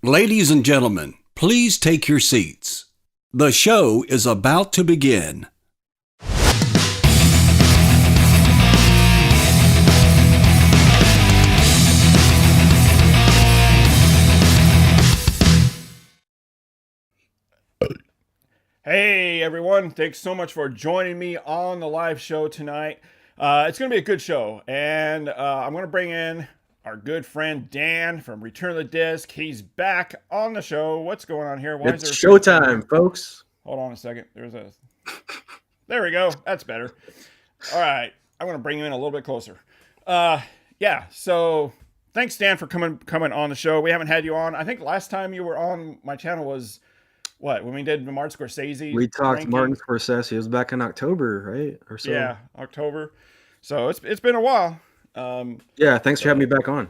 Ladies and gentlemen, please take your seats. The show is about to begin. Hey everyone, thanks so much for joining me on the live show tonight. It's going to be a good show, and I'm going to bring in our good friend Dan from Return of the Disc. He's back on the show. What's going on here? Why it's is there showtime, folks. Hold on a second. There we go. That's better. All right, I'm going to bring him in a little bit closer. So thanks, Dan, for coming on the show. We haven't had you on. I think last time you were on my channel was when we did the Martin Scorsese. We talked ranking. Martin Scorsese. It was back in October, right? Or so. Yeah, October. So it's been a while. Thanks for having me back on.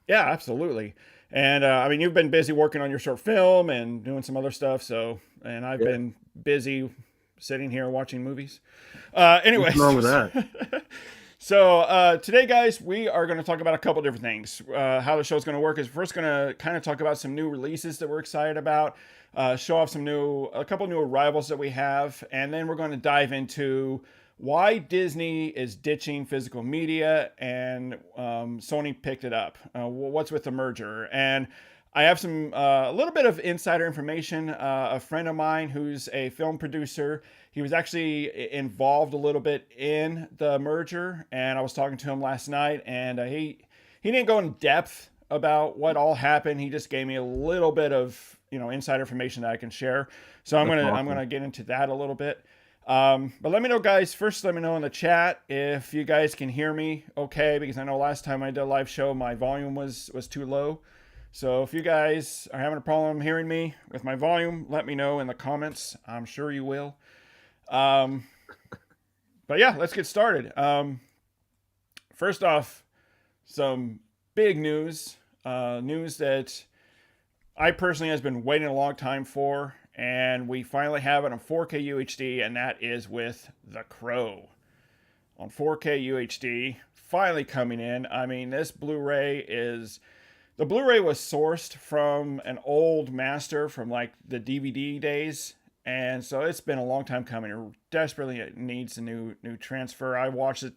Yeah, absolutely. And you've been busy working on your short film and doing some other stuff. And I've been busy sitting here watching movies. Anyways, what's wrong with that? So today, guys, we are going to talk about a couple different things. How the show's going to work is first going to kind of talk about some new releases that we're excited about. Show off a couple new arrivals that we have, and then we're going to dive into why Disney is ditching physical media and Sony picked it up. What's with the merger? And I have a little bit of insider information. A friend of mine who's a film producer, he was actually involved a little bit in the merger, and I was talking to him last night, and he didn't go in depth about what all happened. He just gave me a little bit of insider information that I can share. So I'm gonna get into that a little bit. But let me know, guys. First, let me know in the chat if you guys can hear me okay, because I know last time I did a live show, my volume was too low. So if you guys are having a problem hearing me with my volume, let me know in the comments. I'm sure you will. But yeah, let's get started. First off, some big news. News that I personally has been waiting a long time for, and we finally have it on 4K UHD, and that is with The Crow. On 4K UHD, finally coming in. I mean, this Blu-ray the Blu-ray was sourced from an old master from like the DVD days, and so it's been a long time coming. It desperately needs a new transfer. I watched it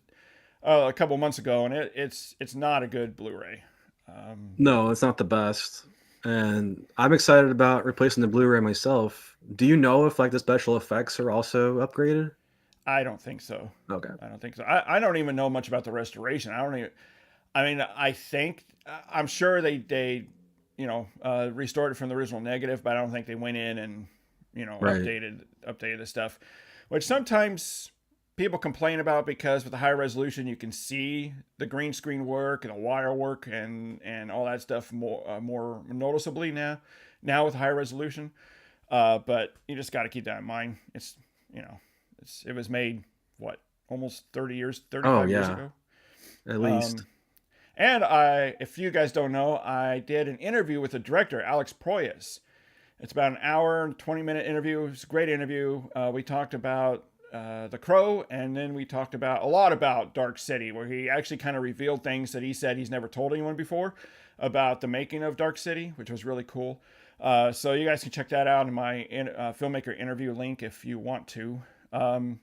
a couple months ago, and it's not a good Blu-ray. No, it's not the best. And I'm excited about replacing the Blu-ray myself. Do you know if like the special effects are also upgraded? I don't think so. Okay. I don't think so. I don't even know much about the restoration. I'm sure they restored it from the original negative, but I don't think they went in and, updated the stuff, which sometimes people complain about because with the high resolution, you can see the green screen work and the wire work and all that stuff more noticeably now with high resolution. But you just got to keep that in mind. It was made almost 35 years ago, at least. And if you guys don't know, I did an interview with the director, Alex Proyas. It's about an hour and 20-minute interview. It was a great interview. We talked about The Crow, and then we talked a lot about Dark City, where he actually kind of revealed things that he said he's never told anyone before about the making of Dark City, which was really cool. So you guys can check that out in my filmmaker interview link if you want to. But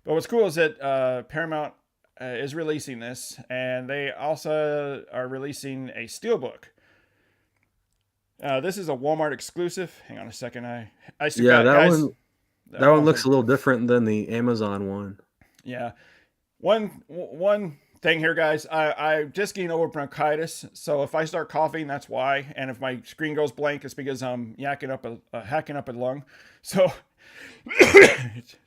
what's cool is that Paramount is releasing this, and they also are releasing a steelbook. This is a Walmart exclusive. Hang on a second. I still got guys. That one looks a little different than the Amazon one. Yeah. One thing here, guys. I'm just getting over bronchitis, so if I start coughing, that's why. And if my screen goes blank, it's because I'm hacking up a lung. So it's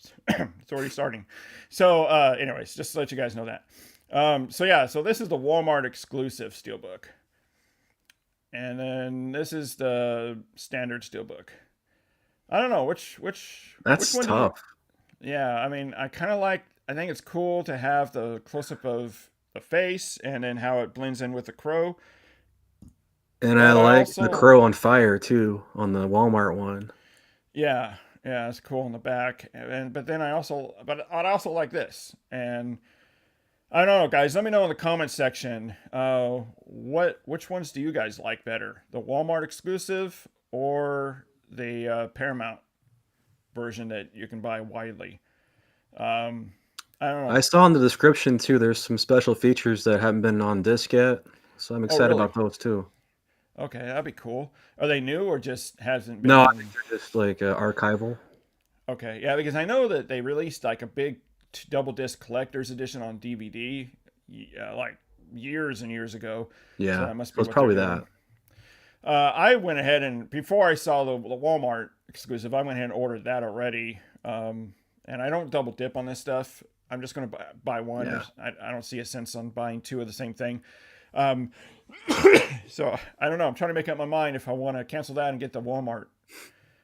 already starting. So anyways, just to let you guys know that. So this is the Walmart exclusive steelbook. And then this is the standard steelbook. I don't know which That's which one tough. Yeah, I think it's cool to have the close-up of the face and then how it blends in with the crow. And I like the crow on fire too on the Walmart one. Yeah, it's cool on the back. But I also like this. And I don't know, guys. Let me know in the comments section. Which ones do you guys like better, the Walmart exclusive or the Paramount version that you can buy widely? I don't I know. saw in the description too. There's some special features that haven't been on disc yet, so I'm Oh, excited really? about those too. Okay, that'd be cool. Are they new or just hasn't No, I think been? they're just like archival. Okay, yeah, because I know that they released like a big double disc collector's edition on DVD, like years and years ago. So Yeah, that must so be it's what they're probably doing. that. I went ahead and before I saw the Walmart exclusive, I went ahead and ordered that already. And I don't double dip on this stuff. I'm just going to buy one. Yeah, I don't see a sense on buying two of the same thing. Um, so I don't know. I'm trying to make up my mind if I want to cancel that and get the Walmart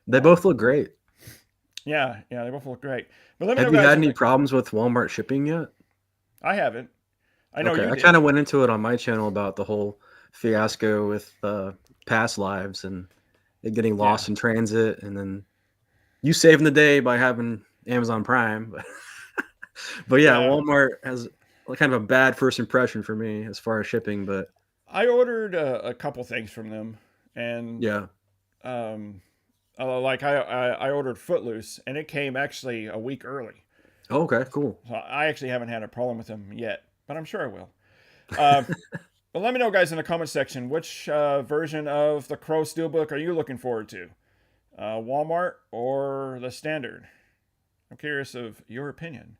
they one. both look great. Yeah, yeah, they both look great. But let me know, Have you guys. had any problems with Walmart shipping yet? I haven't. I know Okay, you I kind did. of went into it on my channel about the whole fiasco with past lives and it getting Yeah, lost in transit, and then you saving the day by having Amazon Prime. But yeah, yeah. Walmart has kind of a bad first impression for me as far as shipping. But I ordered a couple things from them, and yeah, um, like I ordered Footloose, and it came actually a week early. okay, cool. So I actually haven't had a problem with them yet, but I'm sure I will. Uh, but let me know, guys, in the comment section, which version of the Crow Steelbook are you looking forward to? Walmart or the standard? I'm curious of your opinion.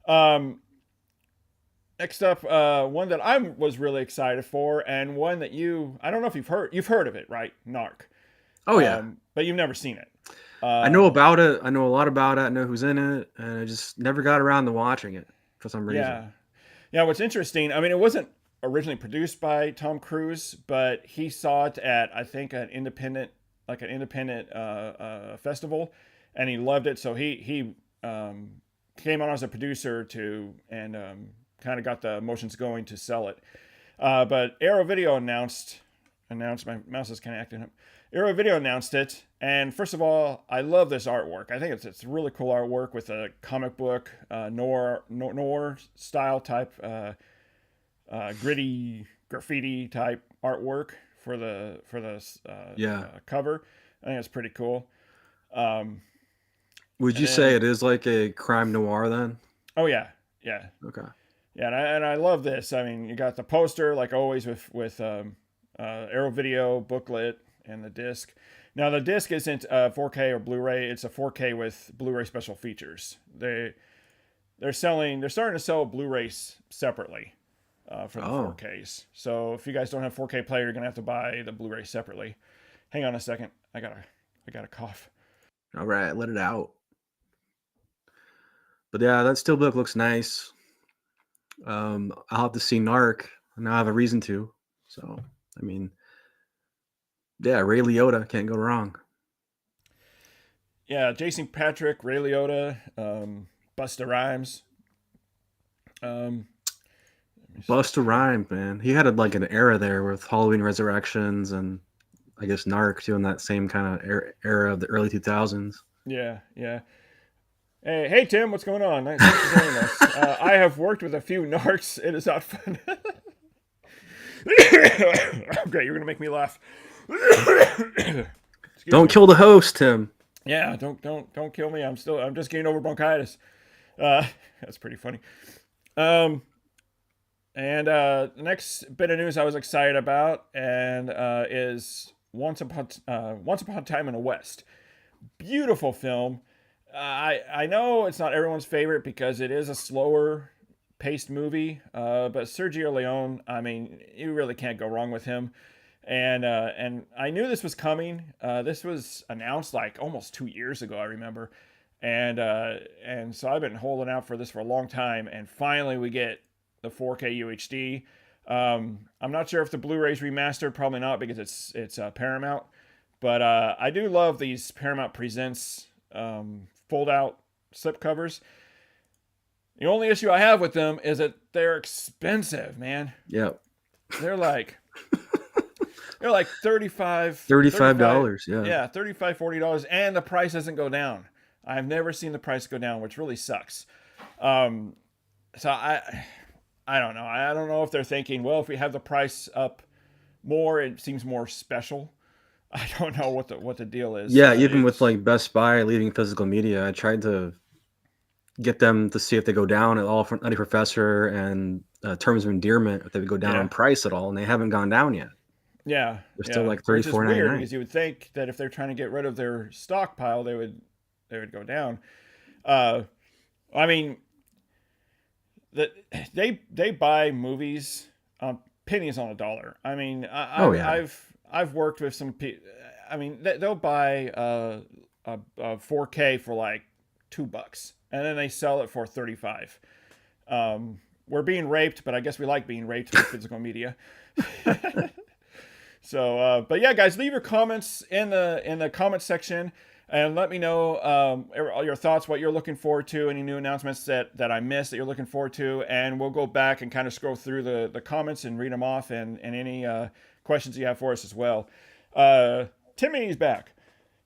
Um, Next up, one that I was really excited for, and one that I don't know if you've heard of it, right? Narc. Oh yeah, But you've never seen it. I know Uh, about it. I know a lot about it. I know who's in it, and I just never got around to watching it for some reason. yeah. Yeah, what's interesting, I mean, it wasn't originally produced by Tom Cruise, but he saw it at, I think, an independent festival, and he loved it. So he came on as a producer and kind of got the motions going to sell it. But Arrow Video announced my mouse is kind of acting up. Arrow Video announced it, and first of all, I love this artwork. I think it's really cool artwork with a comic book noir style type, gritty graffiti type artwork for the Yeah. cover. I think it's pretty cool. Um, Would and you say then, it is like a crime noir then? oh yeah, yeah, Okay. yeah, and I love this. I mean, you got the poster like always with Arrow Video booklet and the disc. Now the disc isn't 4K or Blu-ray; it's a 4K with Blu-ray special features. They're starting to sell Blu-rays separately for the Oh, 4Ks. So if you guys don't have 4K player, you're gonna have to buy the Blu-ray separately. Hang on a second, I got a cough. all right. Let it out. But yeah, that steelbook looks nice. I'll have to see Narc. Now I have a reason to. So, I mean, yeah, Ray Liotta can't go wrong. Yeah, Jason Patrick, Ray Liotta, Busta Rhymes. Um, Let me see Busta here. Rhymes, man. He had like an era there with Halloween Resurrections and I guess Narc too in that same kind of era of the early 2000s. Yeah, yeah. Hey, Tim, what's going on? Thanks for joining us. I have worked with a few narcs. It is not fun. Great, you're gonna make me laugh. Excuse Don't me. kill the host, Tim. Yeah, don't kill me. I'm just getting over bronchitis. Uh, that's pretty funny. Um, and the next bit of news I was excited about and is Once Upon a Time in the West. Beautiful film. I know it's not everyone's favorite because it is a slower paced movie, but Sergio Leone, I mean, you really can't go wrong with him. And I knew this was coming. This was announced like almost 2 years ago, I remember, and so I've been holding out for this for a long time, and finally we get the 4K UHD. I'm not sure if the Blu-ray's remastered, probably not because it's Paramount, but I do love these Paramount Presents fold-out slipcovers. The only issue I have with them is that they're expensive, man. Yep. They're like they're like 35 35, dollars. Yeah. yeah, $40, and the price doesn't go down. I've never seen the price go down, which really sucks. So I don't know. I don't know if they're thinking, well, if we have the price up more, it seems more special. I don't know what the deal is. Yeah, even with It's like Best Buy leaving physical media, I tried to get them to see if they go down at all for Nutty Professor and Terms of Endearment, if they would go down yeah, on price at all, and they haven't gone down yet. yeah, They're still yeah. like Which is weird 34.99. because you would think that if they're trying to get rid of their stockpile, they would go down. I mean, that they buy movies pennies on a dollar. I mean, Oh yeah, I've worked with some people. I mean, they'll buy a 4K for like $2, and then they sell it for 35. We're being raped, but I guess we like being raped with physical media. So, but yeah, guys, leave your comments in the comment section and let me know all your thoughts, what you're looking forward to, any new announcements that I missed that you're looking forward to, and we'll go back and kind of scroll through the comments and read them off and any questions you have for us as well. Timmy's back.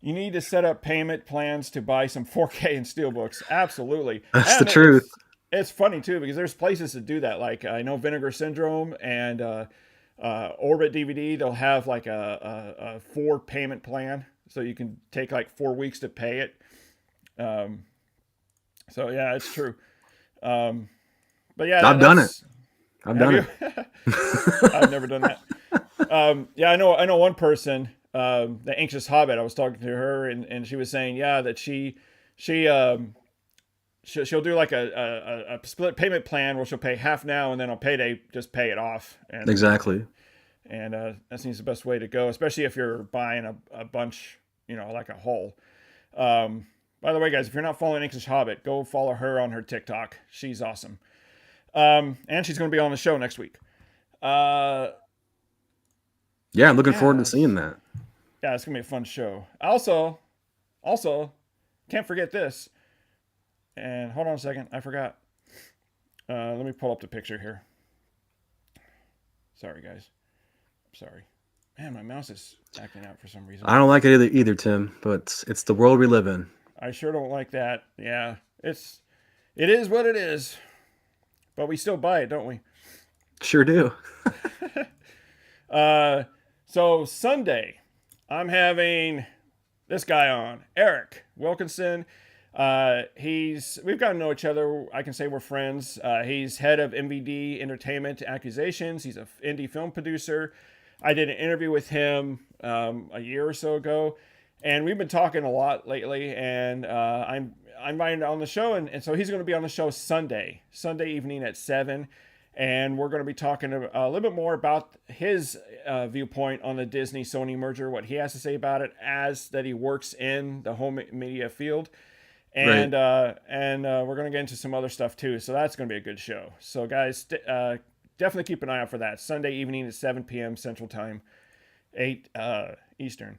You need to set up payment plans to buy some 4K and steelbooks. Absolutely. that's And the truth. it's funny too because there's places that do that. Like I know Vinegar Syndrome and Orbit DVD. They'll have like a 4 payment plan, so you can take like 4 weeks to pay it. So yeah, it's true. But yeah, I've done it. I've done it. I've never done that. Yeah, I know one person, the Anxious Hobbit. I was talking to her, and she was saying, yeah, that she'll do like a split payment plan where she'll pay half now and then on payday just pay it off. And, Exactly. And that seems the best way to go, especially if you're buying a bunch, like a whole. By the way, guys, if you're not following Anxious Hobbit, go follow her on her TikTok. She's awesome. And she's going to be on the show next week. Yeah, I'm looking forward to seeing that. Yeah, it's going to be a fun show. Also, can't forget this. And hold on a second. I forgot. Let me pull up the picture here. Sorry, guys. Sorry. Man, my mouse is acting out for some reason. I don't like it either, Tim, but it's the world we live in. I sure don't like that. Yeah, it is what it is. But we still buy it, don't we? Sure do. So Sunday, I'm having this guy on, Eric Wilkinson. We've gotten to know each other. I can say we're friends. He's head of MVD Entertainment Accusations. He's an indie film producer. I did an interview with him a year or so ago, and we've been talking a lot lately. And I'm invited on the show, and so he's going to be on the show Sunday evening at 7. And we're going to be talking a little bit more about his viewpoint on the Disney-Sony merger, what he has to say about it, as that he works in the home media field. And Right. We're going to get into some other stuff too. So that's going to be a good show. So guys, definitely keep an eye out for that. Sunday evening at 7 p.m. Central Time, 8 Eastern.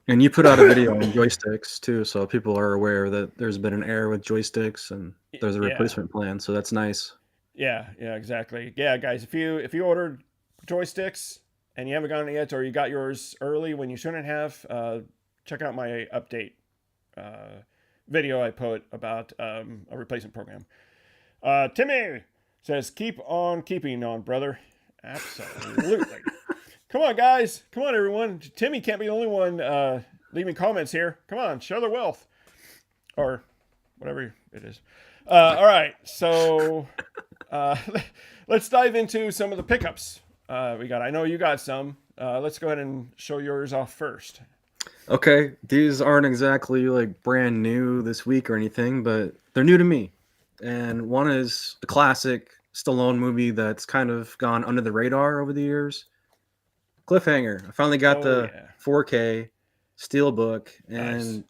And you put out a video on joysticks too, so people are aware that there's been an error with joysticks and there's a replacement plan. So that's nice. Yeah, exactly. Yeah, guys, if you ordered joysticks and you haven't gotten it yet, or you got yours early when you shouldn't have, check out my update video I put about a replacement program. Timmy says, "Keep on keeping on, brother." Absolutely. Come on, guys. Come on, everyone. Timmy can't be the only one leaving comments here. Come on, show their wealth, or whatever it is. All right, so let's dive into some of the pickups we got. I know you got some. Let's go ahead and show yours off first. Okay, these aren't exactly like brand new this week or anything, but they're new to me. And one is a classic Stallone movie that's kind of gone under the radar over the years. Cliffhanger. I finally got the 4K Steelbook, and Nice.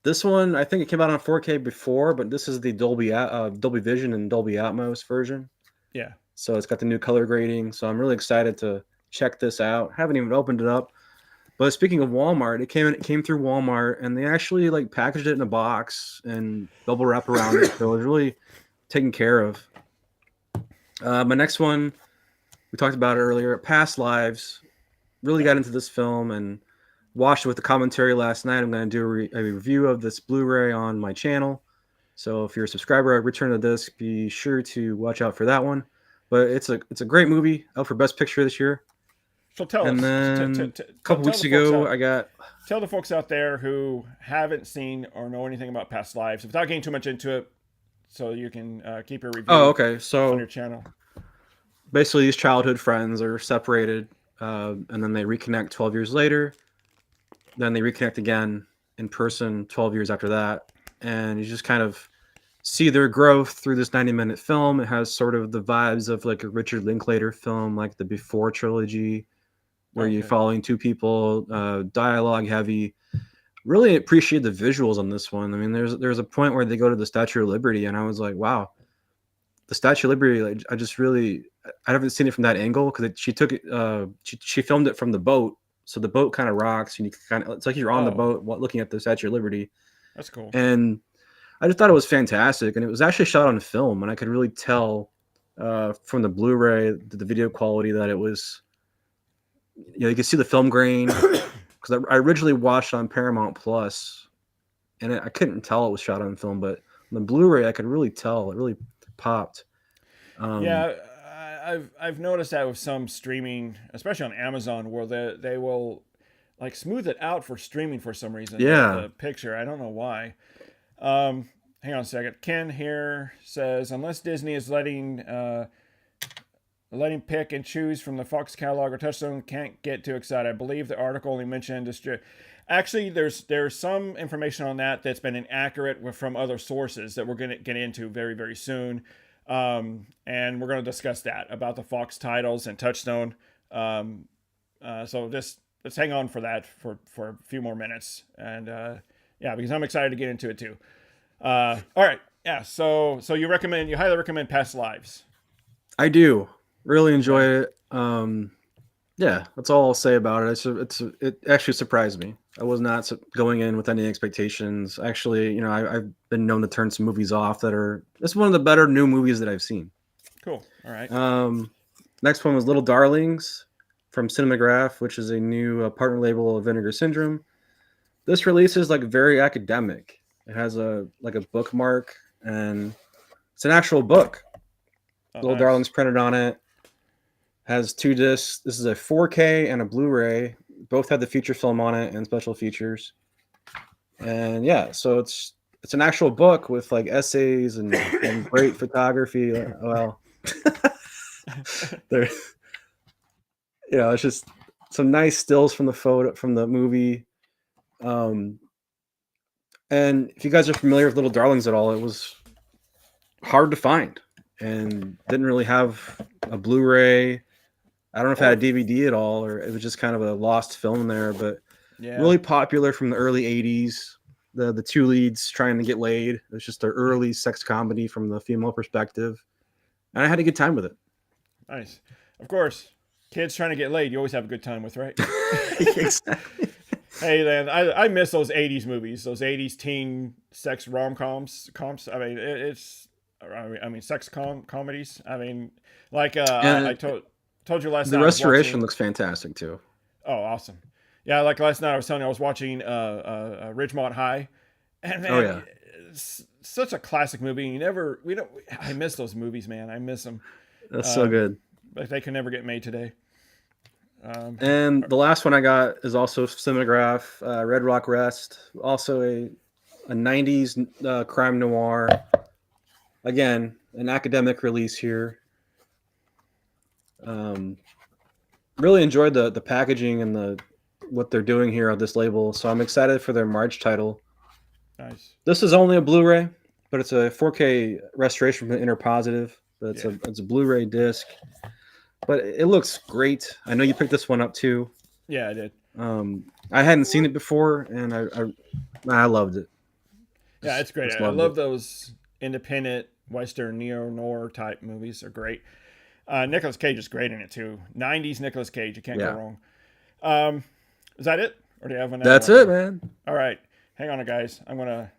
this one, I think it came out on 4K before, but this is the Dolby Vision and Dolby Atmos version. Yeah. So it's got the new color grading. So I'm really excited to check this out. Haven't even opened it up. But speaking of Walmart, it came through Walmart, and they actually like packaged it in a box and bubble wrap around it. So it was really taken care of. My next one, we talked about it earlier, Past Lives. Really got into this film and watched it with the commentary last night. I'm going to do a review of this Blu-ray on my channel. So if you're a subscriber at Return of the Disc, be sure to watch out for that one. But it's a great movie. Out for Best Picture this year. So tell And us, then a couple weeks ago, I got. tell the folks out there who haven't seen or know anything about Past Lives, without getting too much into it, so you can keep your review Oh, okay. on So your channel. basically, these childhood friends are separated, and then they reconnect 12 years later. Then they reconnect again in person 12 years after that, and you just kind of see their growth through this 90-minute film. It has sort of the vibes of like a Richard Linklater film, like the Before trilogy, where you're Okay. following two people, dialogue heavy. Really appreciate the visuals on this one. I mean, there's a point where they go to the Statue of Liberty, and I was like, wow, the Statue of Liberty. Like, I haven't seen it from that angle because she took it. She filmed it from the boat, so the boat kind of rocks, and you kind of it's like you're on the boat looking at the Statue of Liberty. That's cool. And I just thought it was fantastic, and it was actually shot on film, and I could really tell from the Blu-ray, the video quality, that it was. You could see the film grain because I originally watched on Paramount Plus, and I couldn't tell it was shot on film, but on the Blu-ray I could really tell. It really popped. Yeah, I've noticed that with some streaming, especially on Amazon, where they will like smooth it out for streaming for some reason. Yeah. The picture, I don't know why. Hang on a second. Ken here says, unless Disney is letting pick and choose from the Fox catalog or Touchstone, can't get too excited. I believe the article only mentioned Actually, there's some information on that that's been inaccurate from other sources that we're going to get into very, very soon. And we're going to discuss that about the Fox titles and Touchstone. So just let's hang on for that for a few more minutes. And yeah, because I'm excited to get into it too. All right. Yeah. So you highly recommend Past Lives. I do really enjoy it. Yeah, that's all I'll say about it. It actually surprised me. I was not going in with any expectations. Actually, I've been known to turn some movies off it's one of the better new movies that I've seen. Cool. All right. Next one was Little Darlings from Cinemagraph, which is a new partner label of Vinegar Syndrome. This release is like very academic. It has a bookmark, and it's an actual book. Little nice. Darlings printed on it. Has 2 discs. This is a 4K and a Blu-ray. Both have the feature film on it and special features. And yeah, so it's an actual book with like essays and great photography. Well, there, it's just some nice stills from the movie. And if you guys are familiar with Little Darlings at all, it was hard to find and didn't really have a Blu-ray. I don't know if it had a DVD at all, or it was just kind of a lost film there, but really popular from the early 80s. The 2 leads trying to get laid. It was just an early sex comedy from the female perspective. And I had a good time with it. Nice. Of course, kids trying to get laid, you always have a good time with, right? Exactly. Hey, man, I miss those 80s movies, those 80s teen sex rom-coms. I mean, sex comedies. I mean, like I told you last night. The restoration looks fantastic too. Oh, awesome! Yeah, like last night I was telling you I was watching Ridgemont High, and man, it's such a classic movie. I miss those movies, man. I miss them. That's so good. But they can never get made today. And the last one I got is also Cinemagraph, Red Rock Rest, also a 90s crime noir. Again, an academic release here. Really enjoyed the packaging and what they're doing here on this label, so I'm excited for their March title. Nice. This is only a Blu-ray, but it's a 4K restoration from Interpositive. But it's a Blu-ray disc. But it looks great. I know you picked this one up too. Yeah, I did. I hadn't seen it before, and I loved it. Yeah, it's great. I love those independent Western neo-noir type movies. They're great. Nicolas Cage is great in it too. 90s Nicolas Cage. You can't go wrong. Is that it? Or do you have one? That's it, man. All right. Hang on, guys. I'm going to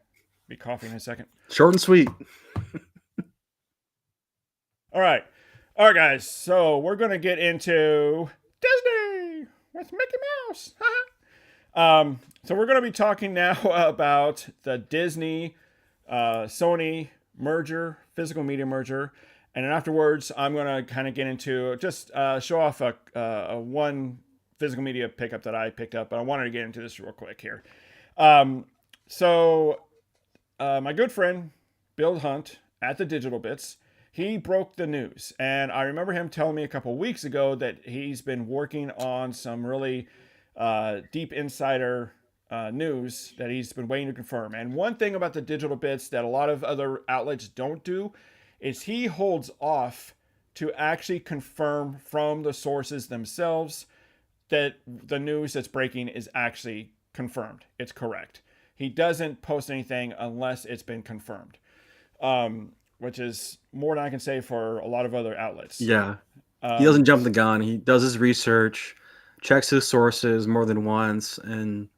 be coughing in a second. Short and sweet. All right, guys. So we're going to get into Disney with Mickey Mouse. So we're going to be talking now about the Disney Sony merger, physical media merger. And then afterwards, I'm going to kind of get into just show off a one physical media pickup that I picked up. But I wanted to get into this real quick here. So my good friend, Bill Hunt at the Digital Bits, he broke the news. And I remember him telling me a couple weeks ago that he's been working on some really deep insider news that he's been waiting to confirm. And one thing about the Digital Bits that a lot of other outlets don't do is he holds off to actually confirm from the sources themselves that the news that's breaking is actually confirmed. It's correct. He doesn't post anything unless it's been confirmed, which is more than I can say for a lot of other outlets. Yeah. He doesn't jump the gun. He does his research, checks his sources more than once, and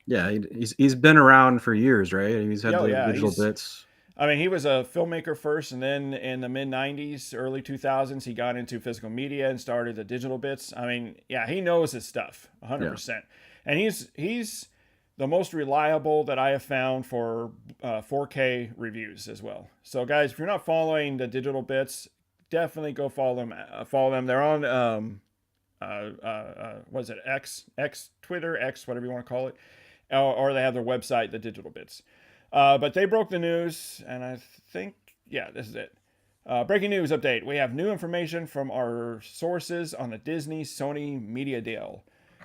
yeah, he's been around for years, right? He's had the Digital Bits. I mean, he was a filmmaker first, and then in the mid 90s, early 2000s, he got into physical media and started the Digital Bits. I mean, yeah, he knows his stuff 100%. Yeah. And he's the most reliable that I have found for 4K reviews as well. So guys, if you're not following the Digital Bits, definitely go follow them. They're on what is it, X, Twitter, X, whatever you want to call it, or they have their website, the Digital Bits. But they broke the news, and I think, yeah, this is it. Breaking news update. We have new information from our sources on the Disney-Sony media deal.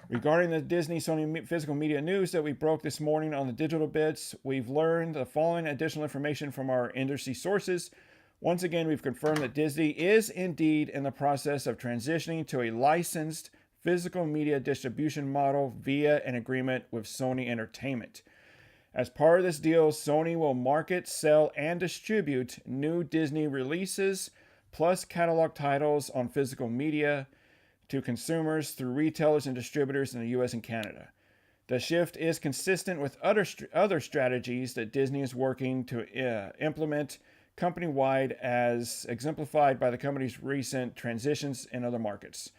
Regarding the Disney-Sony physical media news that we broke this morning on the Digital Bits, we've learned the following additional information from our industry sources. Once again, we've confirmed that Disney is indeed in the process of transitioning to a licensed physical media distribution model via an agreement with Sony Entertainment. As part of this deal, Sony will market, sell, and distribute new Disney releases, plus catalog titles on physical media to consumers through retailers and distributors in the US and Canada. The shift is consistent with other strategies that Disney is working to implement company-wide, as exemplified by the company's recent transitions in other markets.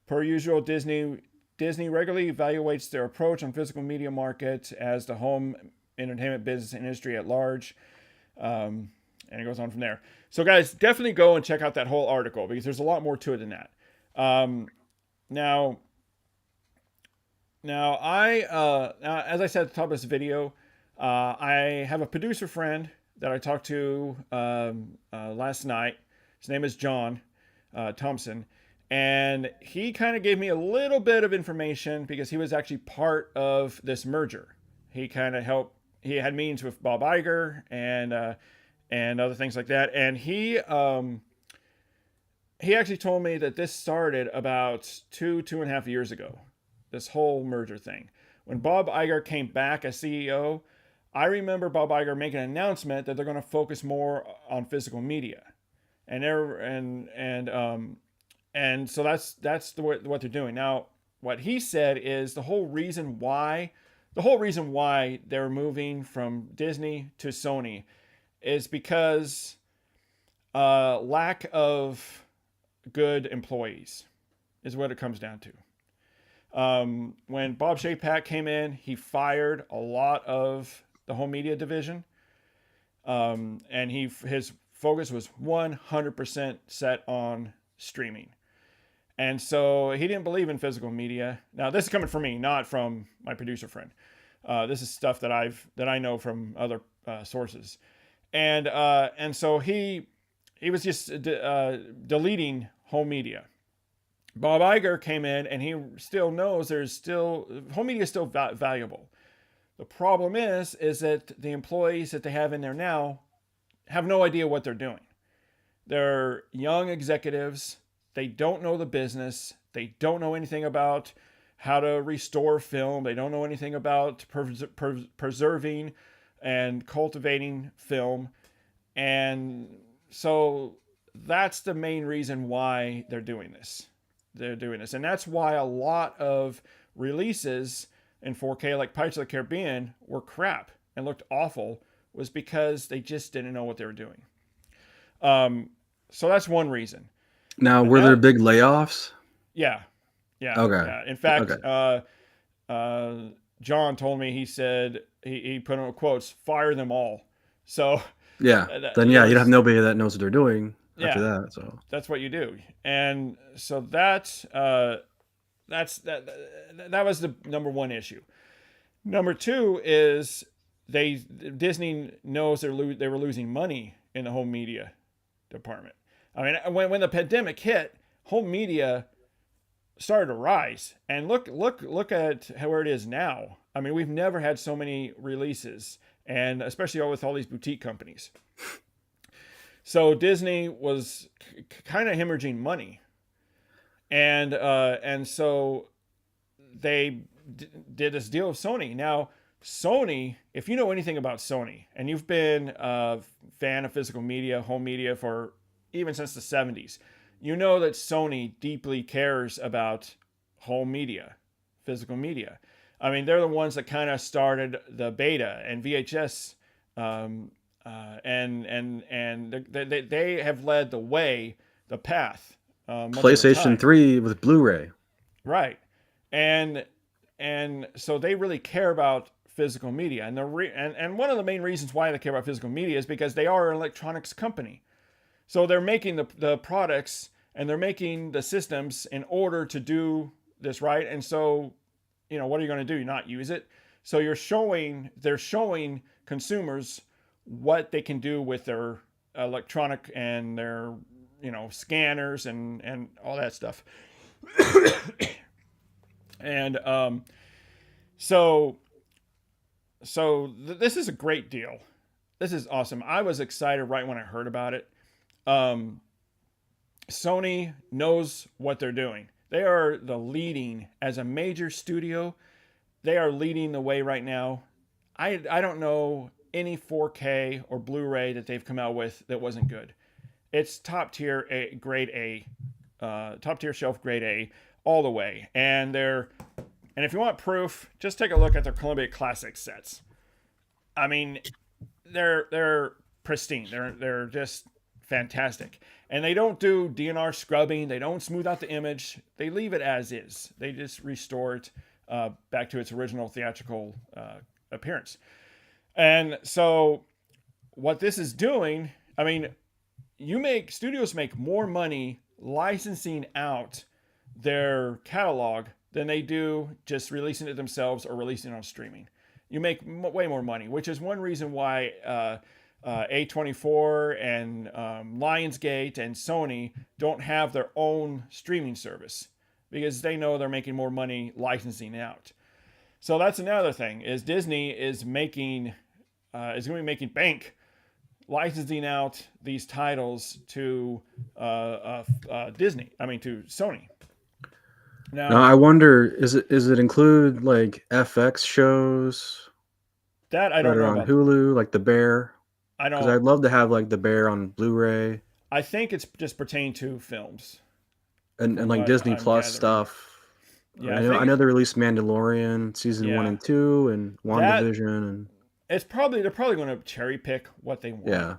Per usual, Disney regularly evaluates their approach on physical media market as the home entertainment business industry at large. And it goes on from there. So guys, definitely go and check out that whole article because there's a lot more to it than that. Now, as I said at the top of this video, I have a producer friend that I talked to last night. His name is John Thompson. And he kind of gave me a little bit of information because he was actually part of this merger. He kind of helped. He had meetings with Bob Iger and other things like that. And he actually told me that this started about two and a half years ago, this whole merger thing. When Bob Iger came back as CEO, I remember Bob Iger making an announcement that they're going to focus more on physical media. And so that's what they're doing. Now, what he said is the whole reason why they're moving from Disney to Sony is because lack of good employees is what it comes down to. When Bob Chapek came in, he fired a lot of the home media division, and his focus was 100% set on streaming. And so he didn't believe in physical media. Now, this is coming from me, not from my producer friend. This is stuff that I know from other sources. And so he was just deleting home media. Bob Iger came in, and he still knows home media is still valuable. The problem is that the employees that they have in there now have no idea what they're doing. They're young executives. They don't know the business. They don't know anything about how to restore film. They don't know anything about preserving and cultivating film. And so that's the main reason why they're doing this. And that's why a lot of releases in 4K, like Pirates of the Caribbean, were crap and looked awful, was because they just didn't know what they were doing. So that's one reason. Now, were there big layoffs? Yeah. Okay. Yeah. In fact, okay. John told me, he said, he put in quotes, fire them all. So yeah, then yeah, you'd have nobody that knows what they're doing. after Yeah, that. So that's what you do. And so that was the number one issue. Number two is Disney knows they were losing money in the home media department. I mean, when the pandemic hit, home media started to rise, and look at where it is now. I mean, we've never had so many releases, and especially with all these boutique companies. So Disney was kind of hemorrhaging money, and so they did this deal with Sony. Now, Sony, if you know anything about Sony, and you've been a fan of physical media, home media for even since the 70s, you know that Sony deeply cares about home media, physical media. I mean, they're the ones that kind of started the beta and VHS, and they have led the way, the path. Most of the PlayStation time. 3 with Blu-ray. Right, and so they really care about physical media, and and one of the main reasons why they care about physical media is because they are an electronics company. So they're making the products and they're making the systems in order to do this, right? And so, what are you going to do? You not use it? So they're showing consumers what they can do with their electronic and their, scanners and all that stuff. And this is a great deal. This is awesome. I was excited right when I heard about it. Sony knows what they're doing. They are the leading as a major studio. They are leading the way right now. I don't know any 4K or Blu-ray that they've come out with that wasn't good. It's top tier grade A, top tier shelf grade A all the way. And if you want proof, just take a look at their Columbia Classic sets. I mean, they're pristine. They're just fantastic. And they don't do DNR scrubbing. They don't smooth out the image. They leave it as is. They just restore it back to its original theatrical appearance. And so what this is doing, I mean, studios make more money licensing out their catalog than they do just releasing it themselves or releasing it on streaming. You make way more money, which is one reason why A24 and Lionsgate and Sony don't have their own streaming service, because they know they're making more money licensing out. So that's another thing, is Disney is going to be making bank licensing out these titles to Disney. I mean, to Sony. Now I wonder, is it include like FX shows that I that don't are know on about. Hulu, like The Bear? I Because don't. I'd love to have like The Bear on Blu-ray I think it's just pertaining to films. and like what Disney I'm Plus gathering. stuff. Yeah, I know they released Mandalorian season 1 Yeah. and 2 and WandaVision and they're probably going to cherry pick what they want. yeah.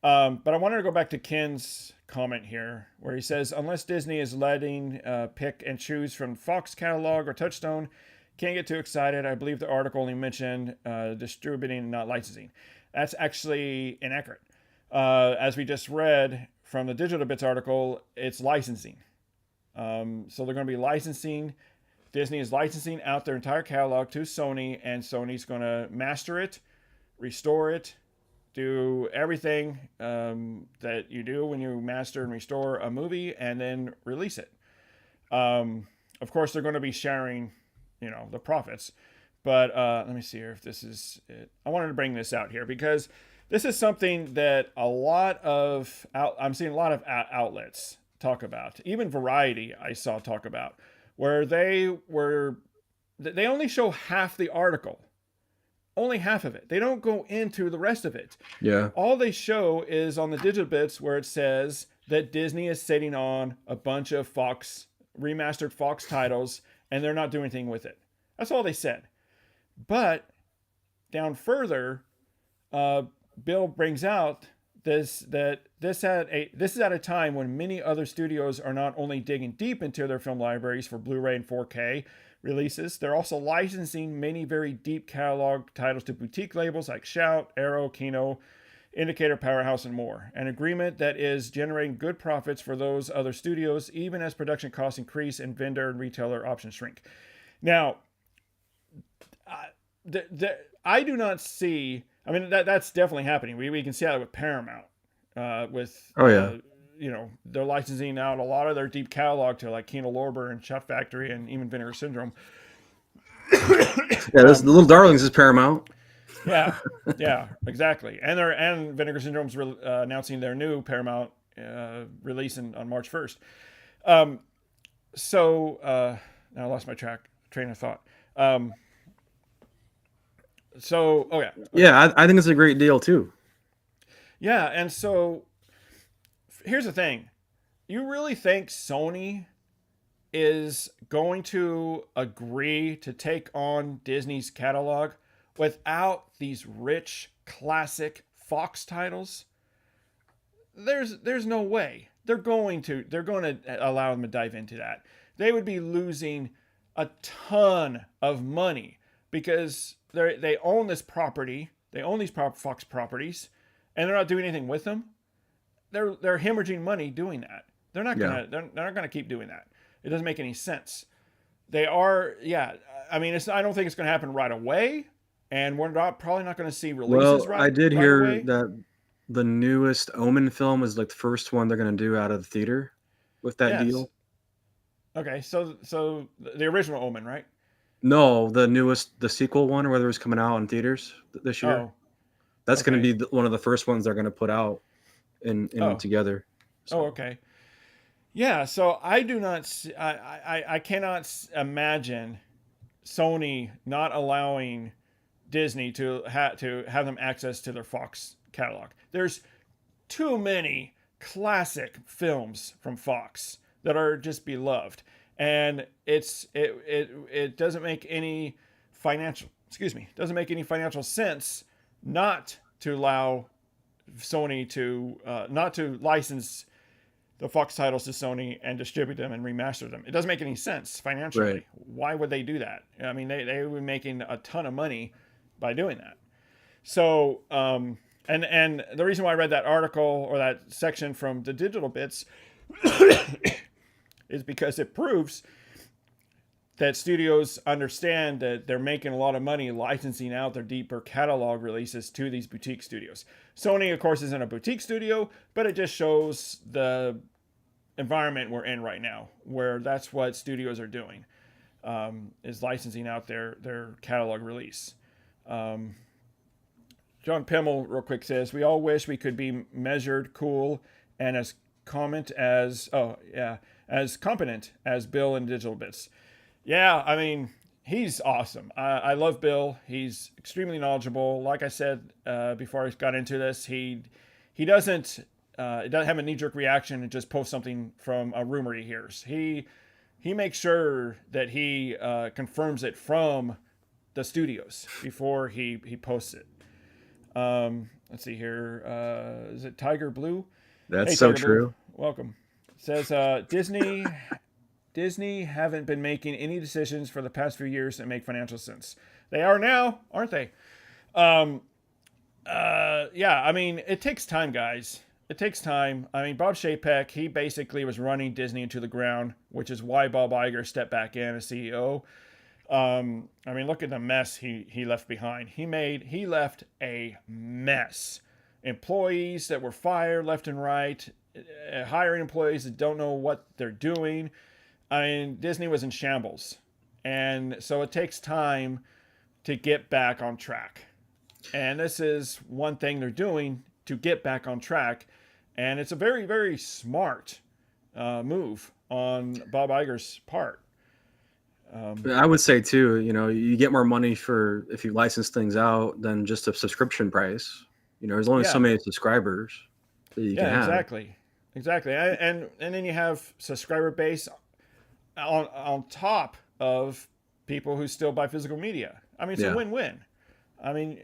But I wanted to go back to Ken's comment here, where he says, unless Disney is letting pick and choose from Fox catalog or Touchstone, can't get too excited. I believe the article only mentioned distributing, not licensing. That's actually inaccurate. As we just read from the Digital Bits article, it's licensing. So they're going to be licensing. Disney is licensing out their entire catalog to Sony, and Sony's going to master it, restore it, do everything that you do when you master and restore a movie, and then release it. Of course, they're going to be sharing, the profits. But let me see here if this is it. I wanted to bring this out here because this is something that I'm seeing a lot of outlets talk about. Even Variety, I saw talk about, where they only show half the article. Only half of it. They don't go into the rest of it. Yeah. All they show is on the Digital Bits where it says that Disney is sitting on a bunch of remastered Fox titles, and they're not doing anything with it. That's all they said. But down further, Bill brings out this is at a time when many other studios are not only digging deep into their film libraries for Blu-ray and 4K releases, they're also licensing many very deep catalog titles to boutique labels like Shout, Arrow, Kino, indicator powerhouse, and more. An agreement that is generating good profits for those other studios, even as production costs increase and vendor and retailer options shrink. Now, I do not see. I mean, that's definitely happening. We can see that with Paramount, with Oh yeah. they're licensing out a lot of their deep catalog to like Kino Lorber and Shot Factory and even Vinegar Syndrome. Yeah, the Little Darlings is Paramount. Yeah, yeah, exactly. And Vinegar Syndrome's announcing their new Paramount release on March 1st. Now I lost my train of thought. Oh yeah. Yeah, I think it's a great deal too. Yeah, and so here's the thing. You really think Sony is going to agree to take on Disney's catalog without these rich classic Fox titles? There's no way. They're going to allow them to dive into that. They would be losing a ton of money because they own this property. They own these Fox properties, and they're not doing anything with them. They're hemorrhaging money doing that. They're not gonna keep doing that. It doesn't make any sense. They are, yeah. I mean, I don't think it's going to happen right away, and we're probably not going to see releases I did hear away. that the newest Omen film is like the first one they're going to do out of the theater with that deal. Okay, so the original Omen, right? No, the sequel one, or whether it's coming out in theaters this year. Oh, that's going to be one of the first ones they're going to put out in together. So. Oh, okay. Yeah, so I do not. I cannot imagine Sony not allowing Disney to have them access to their Fox catalog. There's too many classic films from Fox that are just beloved, and it doesn't make any financial sense not to allow Sony to not to license the Fox titles to Sony and distribute them and remaster them. It doesn't make any sense financially. Right. Why would they do that? I mean, they were making a ton of money by doing that. So, and the reason why I read that article or that section from the Digital Bits is because it proves that studios understand that they're making a lot of money licensing out their deeper catalog releases to these boutique studios. Sony, of course, isn't a boutique studio, but it just shows the environment we're in right now, where that's what studios are doing, is licensing out their catalog release. John Pimmel, real quick, says, "We all wish we could be measured, cool, and as competent as Bill in Digital Bits." Yeah, I mean, he's awesome. I love Bill. He's extremely knowledgeable. Like I said before I got into this, he doesn't have a knee-jerk reaction and just post something from a rumor he hears. He makes sure that he confirms it from the studios before he posts it. Let's see here. Is it Tiger Blue? That's so Tiger true. Blue, welcome. It says Disney haven't been making any decisions for the past few years that make financial sense. They are now, aren't they? Yeah, I mean, it takes time, guys. It takes time. I mean, Bob Chapek, he basically was running Disney into the ground, which is why Bob Iger stepped back in as CEO. I mean, look at the mess he left behind. He left a mess. Employees that were fired left and right, hiring employees that don't know what they're doing. I mean, Disney was in shambles. And so it takes time to get back on track. And this is one thing they're doing to get back on track. And it's a very, very smart move on Bob Iger's part. I would say too, you get more money if you license things out than just a subscription price. There's only so many subscribers that you can have. Exactly. And then you have subscriber base on top of people who still buy physical media. I mean, it's a win-win. I mean,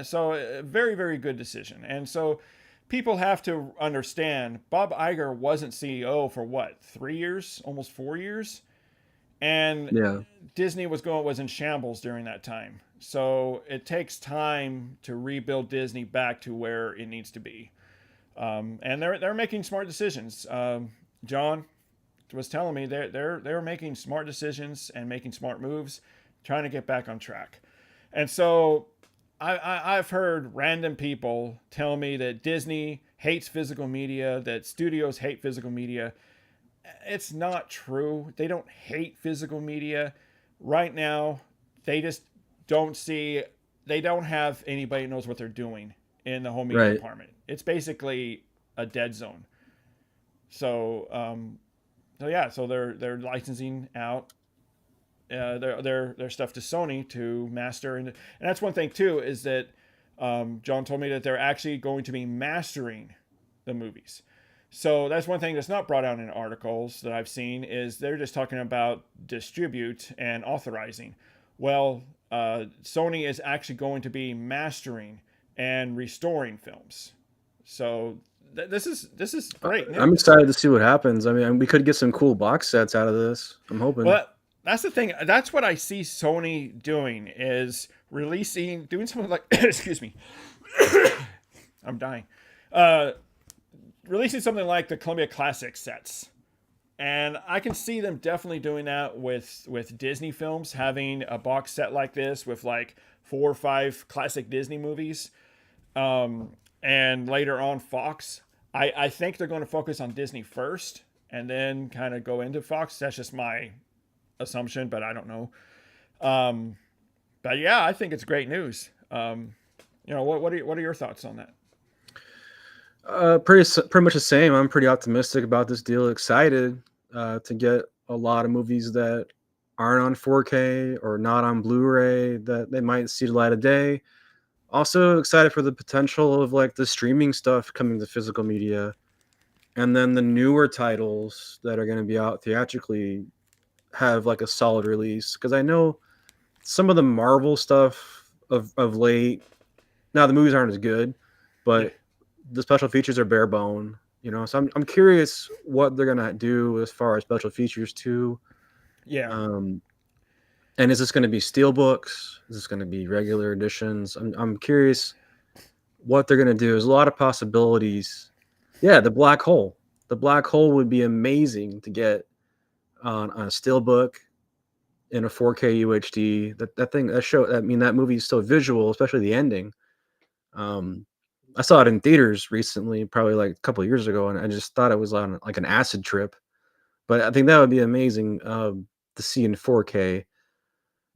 so a very, very good decision. And so people have to understand Bob Iger wasn't CEO for what, 3 years, almost 4 years? And Disney was in shambles during that time. So it takes time to rebuild Disney back to where it needs to be. And they're making smart decisions. John was telling me they're making smart decisions and making smart moves, trying to get back on track. And so I've heard random people tell me that Disney hates physical media, that studios hate physical media. It's not true. They don't hate physical media. Right now, they just they don't have anybody who knows what they're doing in the home media Right. department. It's basically a dead zone. So, so they're licensing out their stuff to Sony to master, and that's one thing too, is that John told me that they're actually going to be mastering the movies. So that's one thing that's not brought out in articles that I've seen, is they're just talking about distribute and authorizing. Well, Sony is actually going to be mastering and restoring films. So this is great news. I'm excited to see what happens. I mean, we could get some cool box sets out of this. I'm hoping. Well, that's the thing. That's what I see Sony doing, is doing something like, excuse me, I'm dying. Releasing something like the Columbia Classic sets. And I can see them definitely doing that with Disney films, having a box set like this with like 4 or 5 classic Disney movies. And later on Fox. I think they're going to focus on Disney first and then kind of go into Fox. That's just my assumption, but I don't know. But yeah, I think it's great news. What are your thoughts on that? Pretty much the same. I'm pretty optimistic about this deal. Excited to get a lot of movies that aren't on 4K or not on Blu-ray, that they might see the light of day. Also excited for the potential of like the streaming stuff coming to physical media, and then the newer titles that are going to be out theatrically have like a solid release. Because I know some of the Marvel stuff of late, now the movies aren't as good, but the special features are bare bone, so I'm curious what they're gonna do as far as special features too. Yeah. And is this going to be steel books? Is this going to be regular editions? I'm curious what they're going to do. There's a lot of possibilities. Yeah, the black hole. The black hole would be amazing to get on a steel book in a 4K UHD. That movie is so visual, especially the ending. I saw it in theaters recently, probably like a couple of years ago, and I just thought it was on like an acid trip. But I think that would be amazing to see in 4K.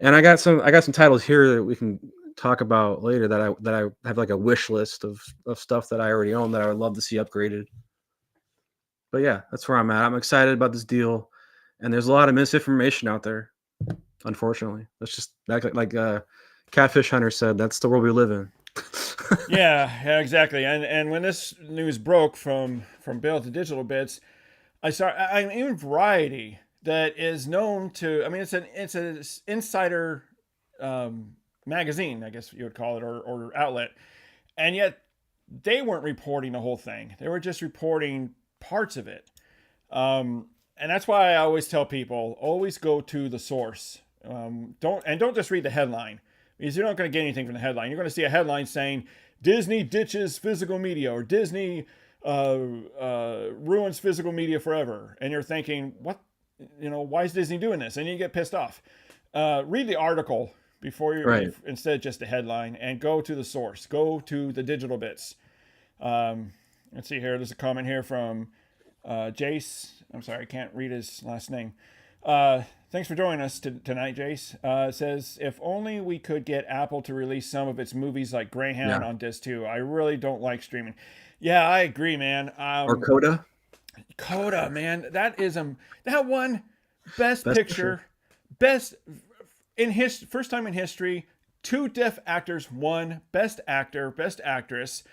And I got some titles here that we can talk about later that I have like a wish list of stuff that I already own that I would love to see upgraded. But yeah, that's where I'm at. I'm excited about this deal, and there's a lot of misinformation out there. Unfortunately, that's just like Catfish Hunter said. That's the world we live in. yeah, exactly. And when this news broke from Bill to Digital Bits, even Variety, that is known to, I mean, it's an insider magazine, I guess you would call it, or outlet, and yet they weren't reporting the whole thing. They were just reporting parts of it. And that's why I always tell people, always go to the source. Don't just read the headline, because you're not going to get anything from the headline. You're going to see a headline saying Disney ditches physical media, or Disney ruins physical media forever, and you're thinking, what? Why is Disney doing this? And you get pissed off. Read the article before you, right, instead of just the headline, and go to the source. Go to the Digital Bits. Let's see here. There's a comment here from Jace. I'm sorry, I can't read his last name. Thanks for joining us tonight, Jace. It says, if only we could get Apple to release some of its movies like Greyhound on Disc 2. I really don't like streaming. Yeah, I agree, man. Or Coda. Coda, man, that is that one best picture, best in first time in history, 2 deaf actors won best actor, best actress.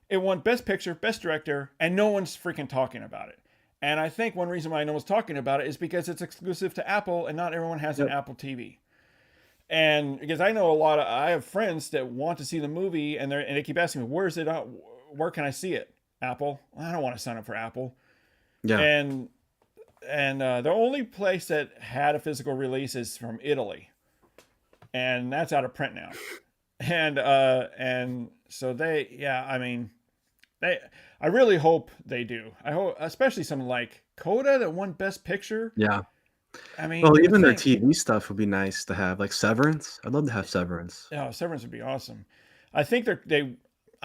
It won best picture, best director, and no one's freaking talking about it. And I think one reason why no one's talking about it is because it's exclusive to Apple, and not everyone has an Apple TV. And because I have friends that want to see the movie, and they keep asking me, where's it on? Where can I see it? Apple. I don't want to sign up for Apple. Yeah. And the only place that had a physical release is from Italy. and that's out of print now. And so I mean, I really hope they do. I hope, especially something like Coda that won Best Picture. Yeah. I mean, Well, you would even their think, TV stuff would be nice to have, like Severance. I'd love to have Severance. oh, Severance would be awesome. I think I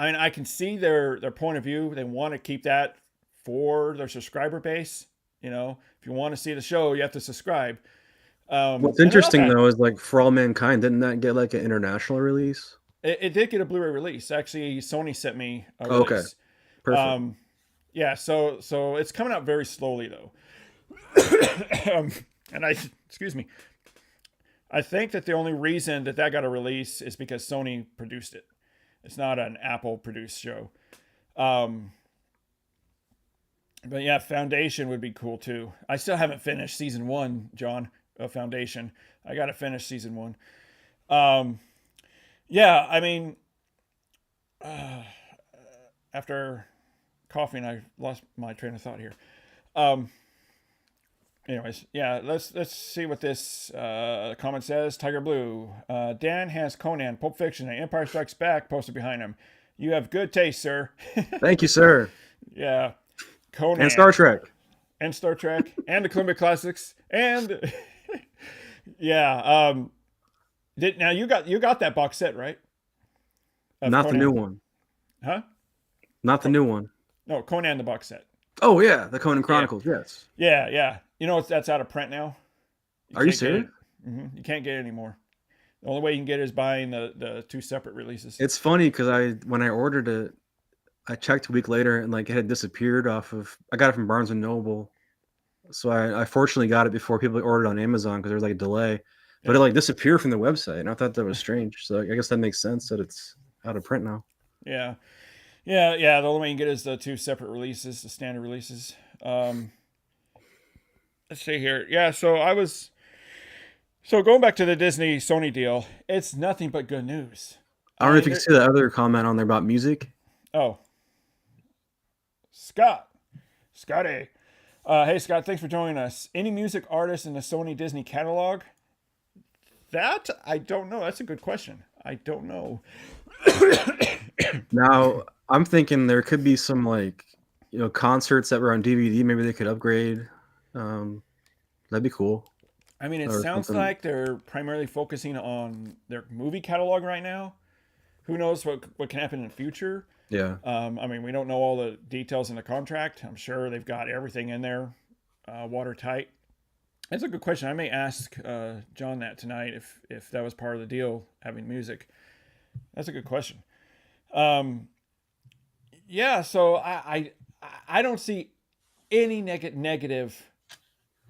mean, I can see their point of view. They want to keep that for their subscriber base. You know, if you want to see the show, you have to subscribe. What's And they're not interesting bad. though is like For All Mankind, didn't that get like an international release? It did get a Blu-ray release. Actually, Sony sent me a Oh, okay, release. perfect. Yeah, so it's coming out very slowly though. And excuse me, I think that the only reason that got a release is because Sony produced it. It's not an Apple produced show. But yeah, Foundation would be cool too. I still haven't finished season 1, John, of Foundation. I got to finish season 1. Yeah, I mean, after coughing, I lost my train of thought here. Anyways, yeah, let's see what this comment says. Tiger Blue. Dan has Conan, Pulp Fiction, and Empire Strikes Back posted behind him. You have good taste, sir. Thank you, sir. Yeah. Conan. And Star Trek. And Star Trek. And the Columbia Classics. And yeah. Now you got that box set, right? Of Not Conan. the new one. Huh? Not the new one. No, Conan the box set. Oh yeah, the Conan Chronicles. Yes. Yeah. You know that's out of print now. Are you serious? You can't get it anymore. The only way you can get it is buying the 2 separate releases. It's funny because when I ordered it, I checked a week later and like it had disappeared off of. I got it from Barnes and Noble, so I fortunately got it before people ordered on Amazon because there was like a delay. But it like disappeared from the website, and I thought that was strange. So I guess that makes sense that it's out of print now. Yeah. The only way you can get is the 2 separate releases, the standard releases. Let's see here. Yeah, so going back to the Disney Sony deal, it's nothing but good news. I don't know if you can see the other comment on there about music. Oh, Scotty. Hey Scott, thanks for joining us. Any music artists in the Sony Disney catalog? That I don't know. That's a good question. I don't know. Now I'm thinking there could be some like concerts that were on DVD. Maybe they could upgrade. That'd be cool. I mean, it sounds like they're primarily focusing on their movie catalog right now. Who knows what can happen in the future? Yeah. I mean, we don't know all the details in the contract. I'm sure they've got everything in there, watertight. That's a good question. I may ask John that tonight if that was part of the deal, having music. That's a good question. Yeah, so I don't see any negative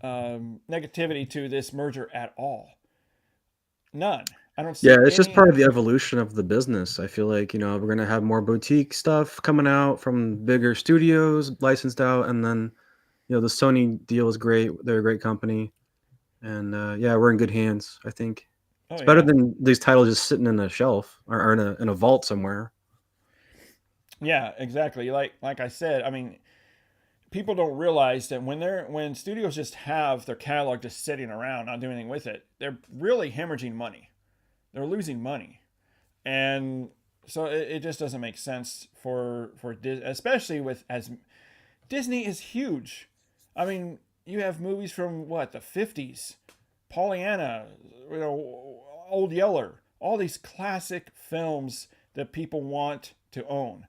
negativity to this merger at all. None. I don't see. Yeah, it's just part of the evolution of the business. I feel like we're gonna have more boutique stuff coming out from bigger studios licensed out, and then the Sony deal is great. They're a great company, and yeah, we're in good hands. I think it's better than these titles just sitting in a shelf or in a vault somewhere. Yeah, exactly. Like I said, I mean, people don't realize that when studios just have their catalog just sitting around, not doing anything with it, they're really hemorrhaging money. They're losing money, and so it just doesn't make sense for Disney, especially as Disney is huge. I mean, you have movies from the 50s, Pollyanna, Old Yeller, all these classic films that people want to own,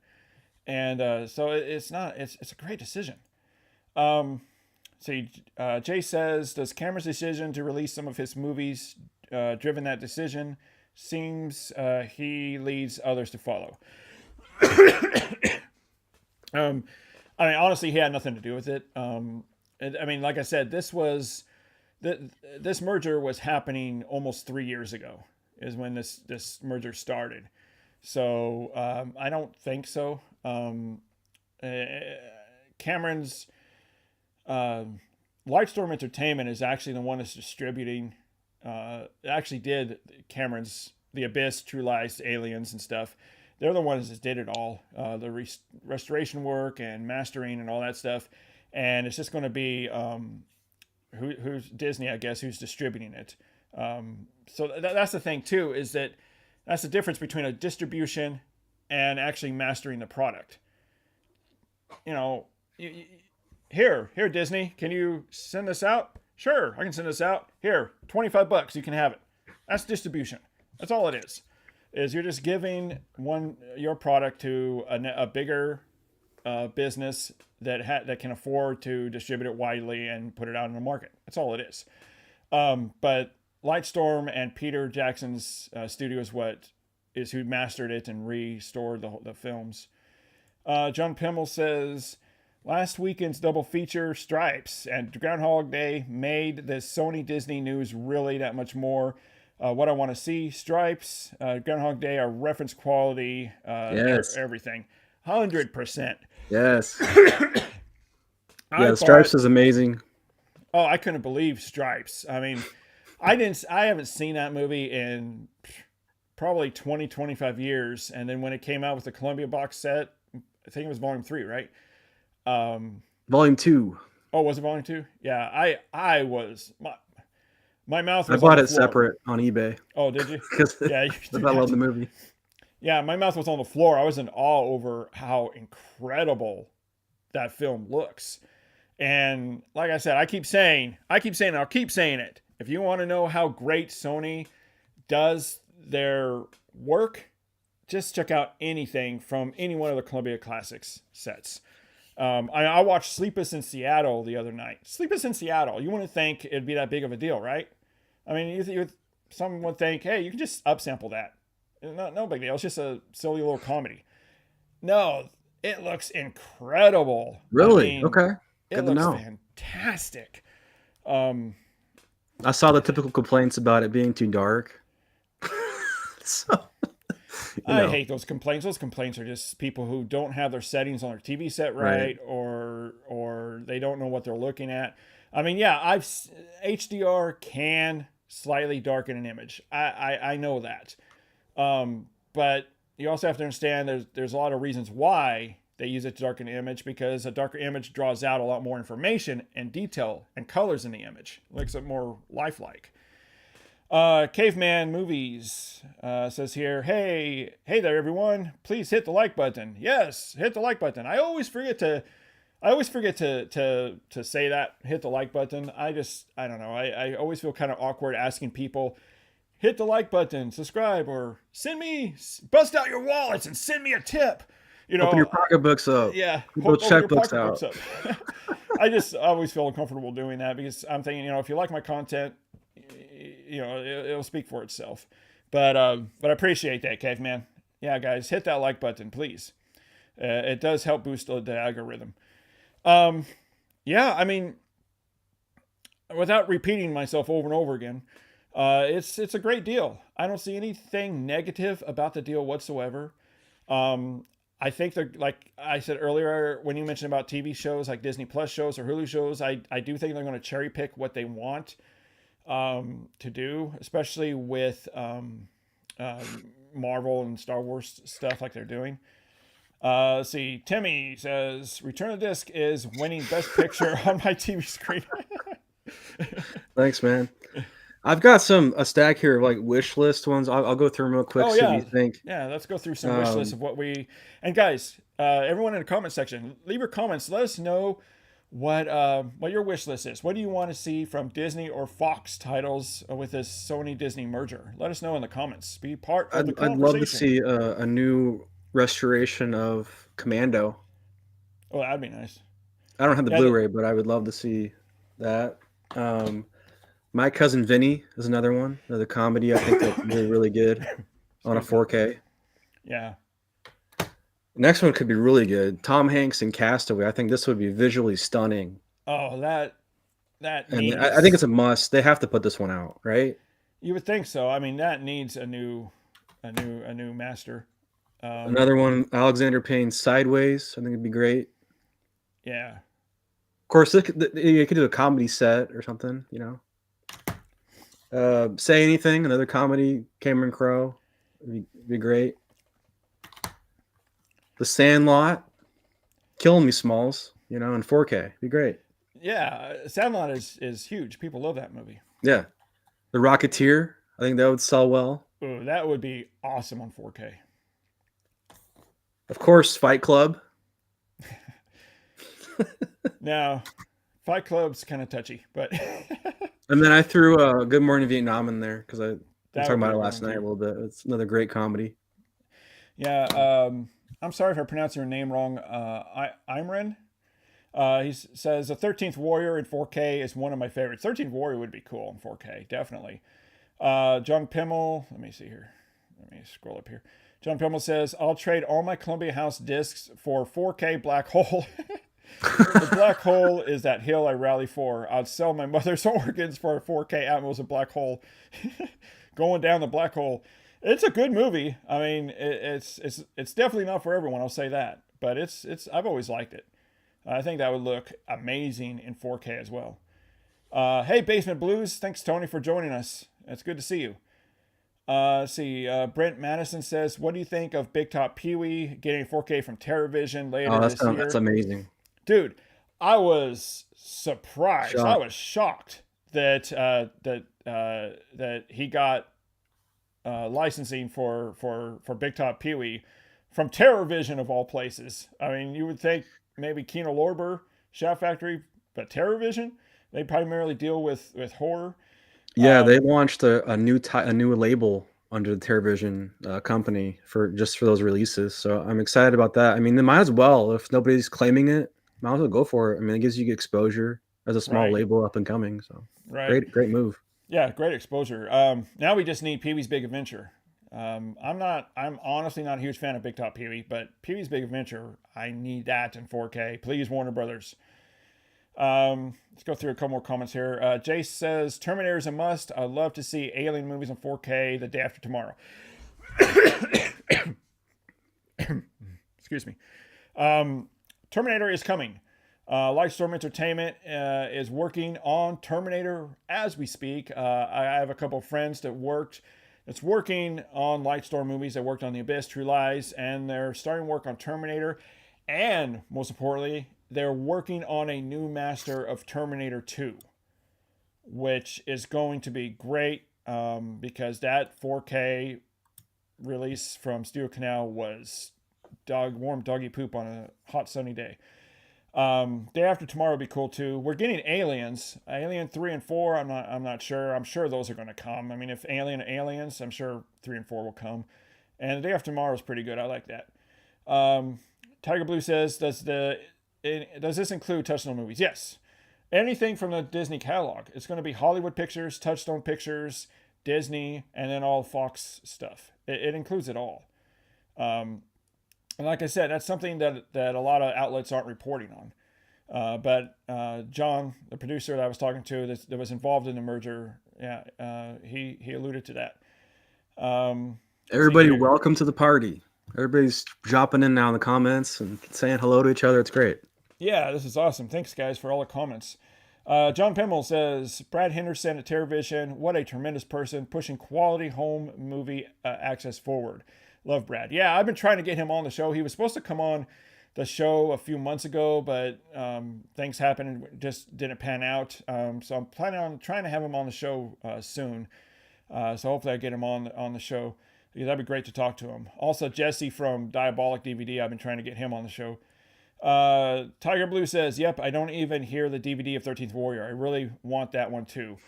and so it's a great decision. Jay says, does Cameron's decision to release some of his movies driven that decision? Seems he leads others to follow. I mean, honestly, he had nothing to do with it. I mean, like I said, this merger was happening almost 3 years ago is when this merger started. So I don't think so. Cameron's Lightstorm Entertainment is actually the one that's distributing. Actually did Cameron's The Abyss, True Lies, Aliens, and stuff. They're the ones that did it all, the restoration work and mastering and all that stuff. And it's just going to be who's Disney, I guess, who's distributing it. so that's the thing too, is that that's the difference between a distribution and actually mastering the product. You know, here, Disney, can you send this out? Sure, I can send this out. Here, $25, you can have it. That's distribution. That's all it is. Is you're just giving your product to a bigger business that can afford to distribute it widely and put it out in the market. That's all it is. But Lightstorm and Peter Jackson's studio is who mastered it and restored the films. John Pimmel says, last weekend's double feature, Stripes and Groundhog Day, made the Sony Disney news really that much more what I want to see. Stripes, Groundhog Day are reference quality, Yes. everything. 100%. Yes. Yeah, Stripes is amazing. Oh, I couldn't believe Stripes. I mean, I haven't seen that movie in probably 20, 25 years. And then when it came out with the Columbia box set, I think it was volume 3, right? Volume 2. Oh, was it volume 2? Yeah, I was my mouth was I bought on the it floor. Separate on eBay. Oh, did you? Because Yeah, I love the movie. Yeah, my mouth was on the floor. I was in awe over how incredible that film looks. And like I said, I keep saying, I'll keep saying it. If you want to know how great Sony does their work, just check out anything from any one of the Columbia Classics sets. I watched Sleepless in Seattle the other night. Sleepless in Seattle. You wouldn't think it'd be that big of a deal, right? I mean, someone would think, hey, you can just upsample that. No big deal. It's just a silly little comedy. No, it looks incredible. Really? I mean, Okay. It Good to looks know. fantastic. I saw the typical complaints about it being too dark. So, I hate those complaints. Those complaints are just people who don't have their settings on their TV set right. or they don't know what they're looking at. I mean, yeah, HDR can slightly darken an image. I know that. But you also have to understand there's a lot of reasons why they use it to darken the image, because a darker image draws out a lot more information and detail and colors in the image. It makes it more lifelike. Caveman Movies says here, hey there everyone, please hit the like button. Yes, hit the like button. I always forget to say that, hit the like button. I don't know. I always feel kind of awkward asking people, hit the like button, subscribe, or bust out your wallets and send me a tip. You know, open your pocketbooks up. Yeah. Pull checkbooks out. I always feel uncomfortable doing that, because I'm thinking, if you like my content, it'll speak for itself. But I appreciate that, Caveman. Yeah, guys, hit that like button, please. It does help boost the algorithm. Yeah, I mean, without repeating myself over and over again, it's a great deal. I don't see anything negative about the deal whatsoever. I think like I said earlier, when you mentioned about TV shows like Disney Plus shows or Hulu shows, I do think they're going to cherry pick what they want to do, especially with Marvel and Star Wars stuff like they're doing. Let's see, Timmy says, Return of the Disc is winning Best Picture on my TV screen. Thanks, man. I've got a stack here of like wish list ones. I'll go through them real quick. Oh, so yeah. you think. Yeah, let's go through some wish lists of what we. And guys, everyone in the comment section, leave your comments. Let us know what your wish list is. What do you want to see from Disney or Fox titles with this Sony Disney merger? Let us know in the comments. Be part of the conversation. I'd love to see a new restoration of Commando. Oh, that'd be nice. I don't have the Blu-ray, but I would love to see that. My Cousin Vinny is another one. Another comedy. I think that's really good on a 4K. Yeah. Next one could be really good. Tom Hanks in Castaway. I think this would be visually stunning. Oh, that. And I think it's a must. They have to put this one out, right? You would think so. I mean, that needs a new master. Another one, Alexander Payne's Sideways. I think it'd be great. Yeah. Of course, you could do a comedy set or something, Say Anything, another comedy, Cameron Crowe. It'd be great. The Sandlot, Killing Me Smalls, in 4K. It'd be great. Yeah, Sandlot is huge. People love that movie. Yeah. The Rocketeer. I think that would sell well. Ooh, that would be awesome on 4K. Of course, Fight Club. Now, Fight Club's kind of touchy, but And then I threw Good Morning Vietnam in there because I was that talking would about be it a last good one, night a too. little bit. It's another great comedy. Yeah, I'm sorry if I pronounced your name wrong. Imran. He says the 13th Warrior in 4K is one of my favorites. 13th Warrior would be cool in 4K, definitely. John Pimmel, let me see here. Let me scroll up here. John Pimmel says, I'll trade all my Columbia House discs for 4K Black Hole. The Black Hole is that hill I rally for. I'd sell my mother's organs for a 4K Atmos of Black Hole. Going down the Black Hole. It's a good movie. I mean, it's definitely not for everyone. I'll say that, but I've always liked it. I think that would look amazing in 4K as well. Hey, Basement Blues. Thanks, Tony, for joining us. It's good to see you. Let's see. Brent Madison says, what do you think of Big Top Pee-wee getting 4K from TerraVision later Oh, this year? that's amazing. Dude, I was surprised. Shocked. I was shocked that that he got licensing for Big Top Pee-wee from TerraVision of all places. I mean, you would think maybe Kino Lorber, Shout Factory, but TerraVision, they primarily deal with horror. Yeah, they launched a new label under the TerraVision company for those releases. So I'm excited about that. I mean, they might as well, if nobody's claiming it, might as well go for it. I mean, it gives you exposure as a small Right. label up and coming. So Right. great move. Yeah, great exposure. Now we just need Pee-wee's Big Adventure. I'm honestly not a huge fan of Big Top Pee-wee, but Pee-wee's Big Adventure, I need that in 4K. Please, Warner Brothers. Let's go through a couple more comments here. Jace says, Terminator is a must. I'd love to see Alien movies in 4K the day after tomorrow. Excuse me. Terminator is coming. Lightstorm Entertainment is working on Terminator as we speak. I have a couple of friends that's working on Lightstorm movies. They worked on The Abyss, True Lies, and they're starting work on Terminator. And most importantly, they're working on a new master of Terminator 2, which is going to be great because that 4K release from Studio Canal was warm doggy poop on a hot sunny day. Day after tomorrow would be cool too. We're getting Aliens, Alien 3 and 4. I'm not sure. I'm sure those are going to come. I mean, if Aliens, I'm sure 3 and 4 will come. And the day after tomorrow is pretty good. I like that. Tiger Blue says, does this include Touchstone movies? Yes. Anything from the Disney catalog. It's going to be Hollywood Pictures, Touchstone Pictures, Disney, and then all Fox stuff. It includes it all. And like I said, that's something that a lot of outlets aren't reporting on. But John, the producer that I was talking to that was involved in the merger, he alluded to that. Everybody, welcome to the party. Everybody's dropping in now in the comments and saying hello to each other. It's great. Yeah, this is awesome. Thanks, guys, for all the comments. John Pimmel says, Brad Henderson at TerraVision, what a tremendous person, pushing quality home movie access forward. Love Brad. Yeah, I've been trying to get him on the show. He was supposed to come on the show a few months ago, but things happened and just didn't pan out. So I'm planning on trying to have him on the show soon. So hopefully I get him on the show. Yeah, that'd be great to talk to him. Also, Jesse from Diabolic DVD, I've been trying to get him on the show. Tiger Blue says, yep, I don't even hear the DVD of 13th Warrior. I really want that one too.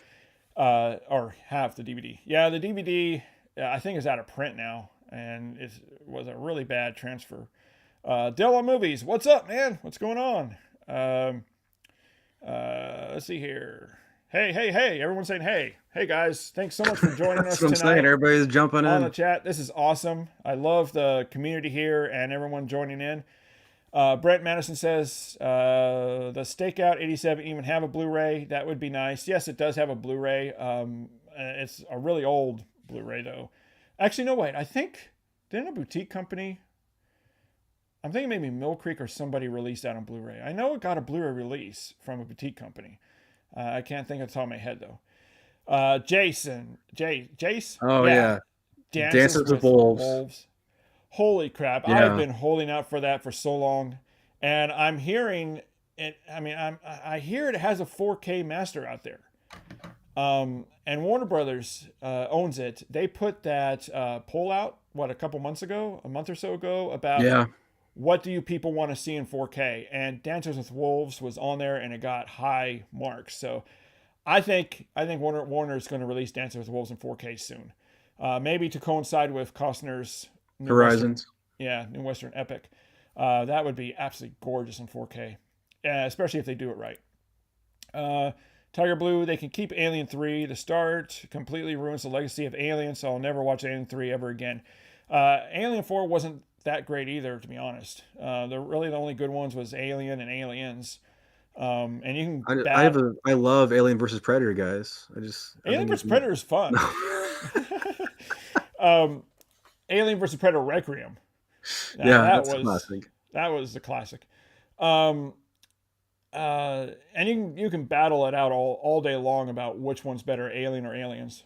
Or have the DVD. Yeah, the DVD, I think is out of print now, and it was a really bad transfer. Della Movies, what's up, man? What's going on? Let's see here. Hey, everyone's saying hey. Hey, guys, thanks so much for joining us That's what I'm tonight. saying. Everybody's jumping On in. the chat. This is awesome. I love the community here and everyone joining in. Brent Madison says, the Stakeout 87 even have a Blu-ray? That would be nice. Yes, it does have a Blu-ray. It's a really old Blu-ray, though. Actually, no, wait. I think, didn't a boutique company, I'm thinking maybe Mill Creek or somebody released that on Blu-ray. I know it got a Blu-ray release from a boutique company. I can't think of the top of my head, though. Jace? Oh, yeah. Dances with Wolves. Holy crap. Yeah. I've been holding out for that for so long. And I'm hearing it. I mean, I hear it has a 4K master out there. And Warner Brothers owns it. They put that poll out, a month or so ago, about Yeah. what do you people want to see in 4K? And Dances with Wolves was on there, and it got high marks. So I think Warner is going to release Dances with Wolves in 4K soon, maybe to coincide with Costner's new Horizons. new Western epic. That would be absolutely gorgeous in 4K, especially if they do it right. Tiger Blue, they can keep Alien 3. The start completely ruins the legacy of Alien, so I'll never watch Alien 3 ever again. Alien 4 wasn't that great either, to be honest. The only good ones was Alien and Aliens. And you can I love Alien versus Predator, guys. I Alien think vs Predator is fun. um, Alien vs Predator Requiem. Yeah, that's classic. That was the classic. And you can battle it out all day long about which one's better, Alien or Aliens.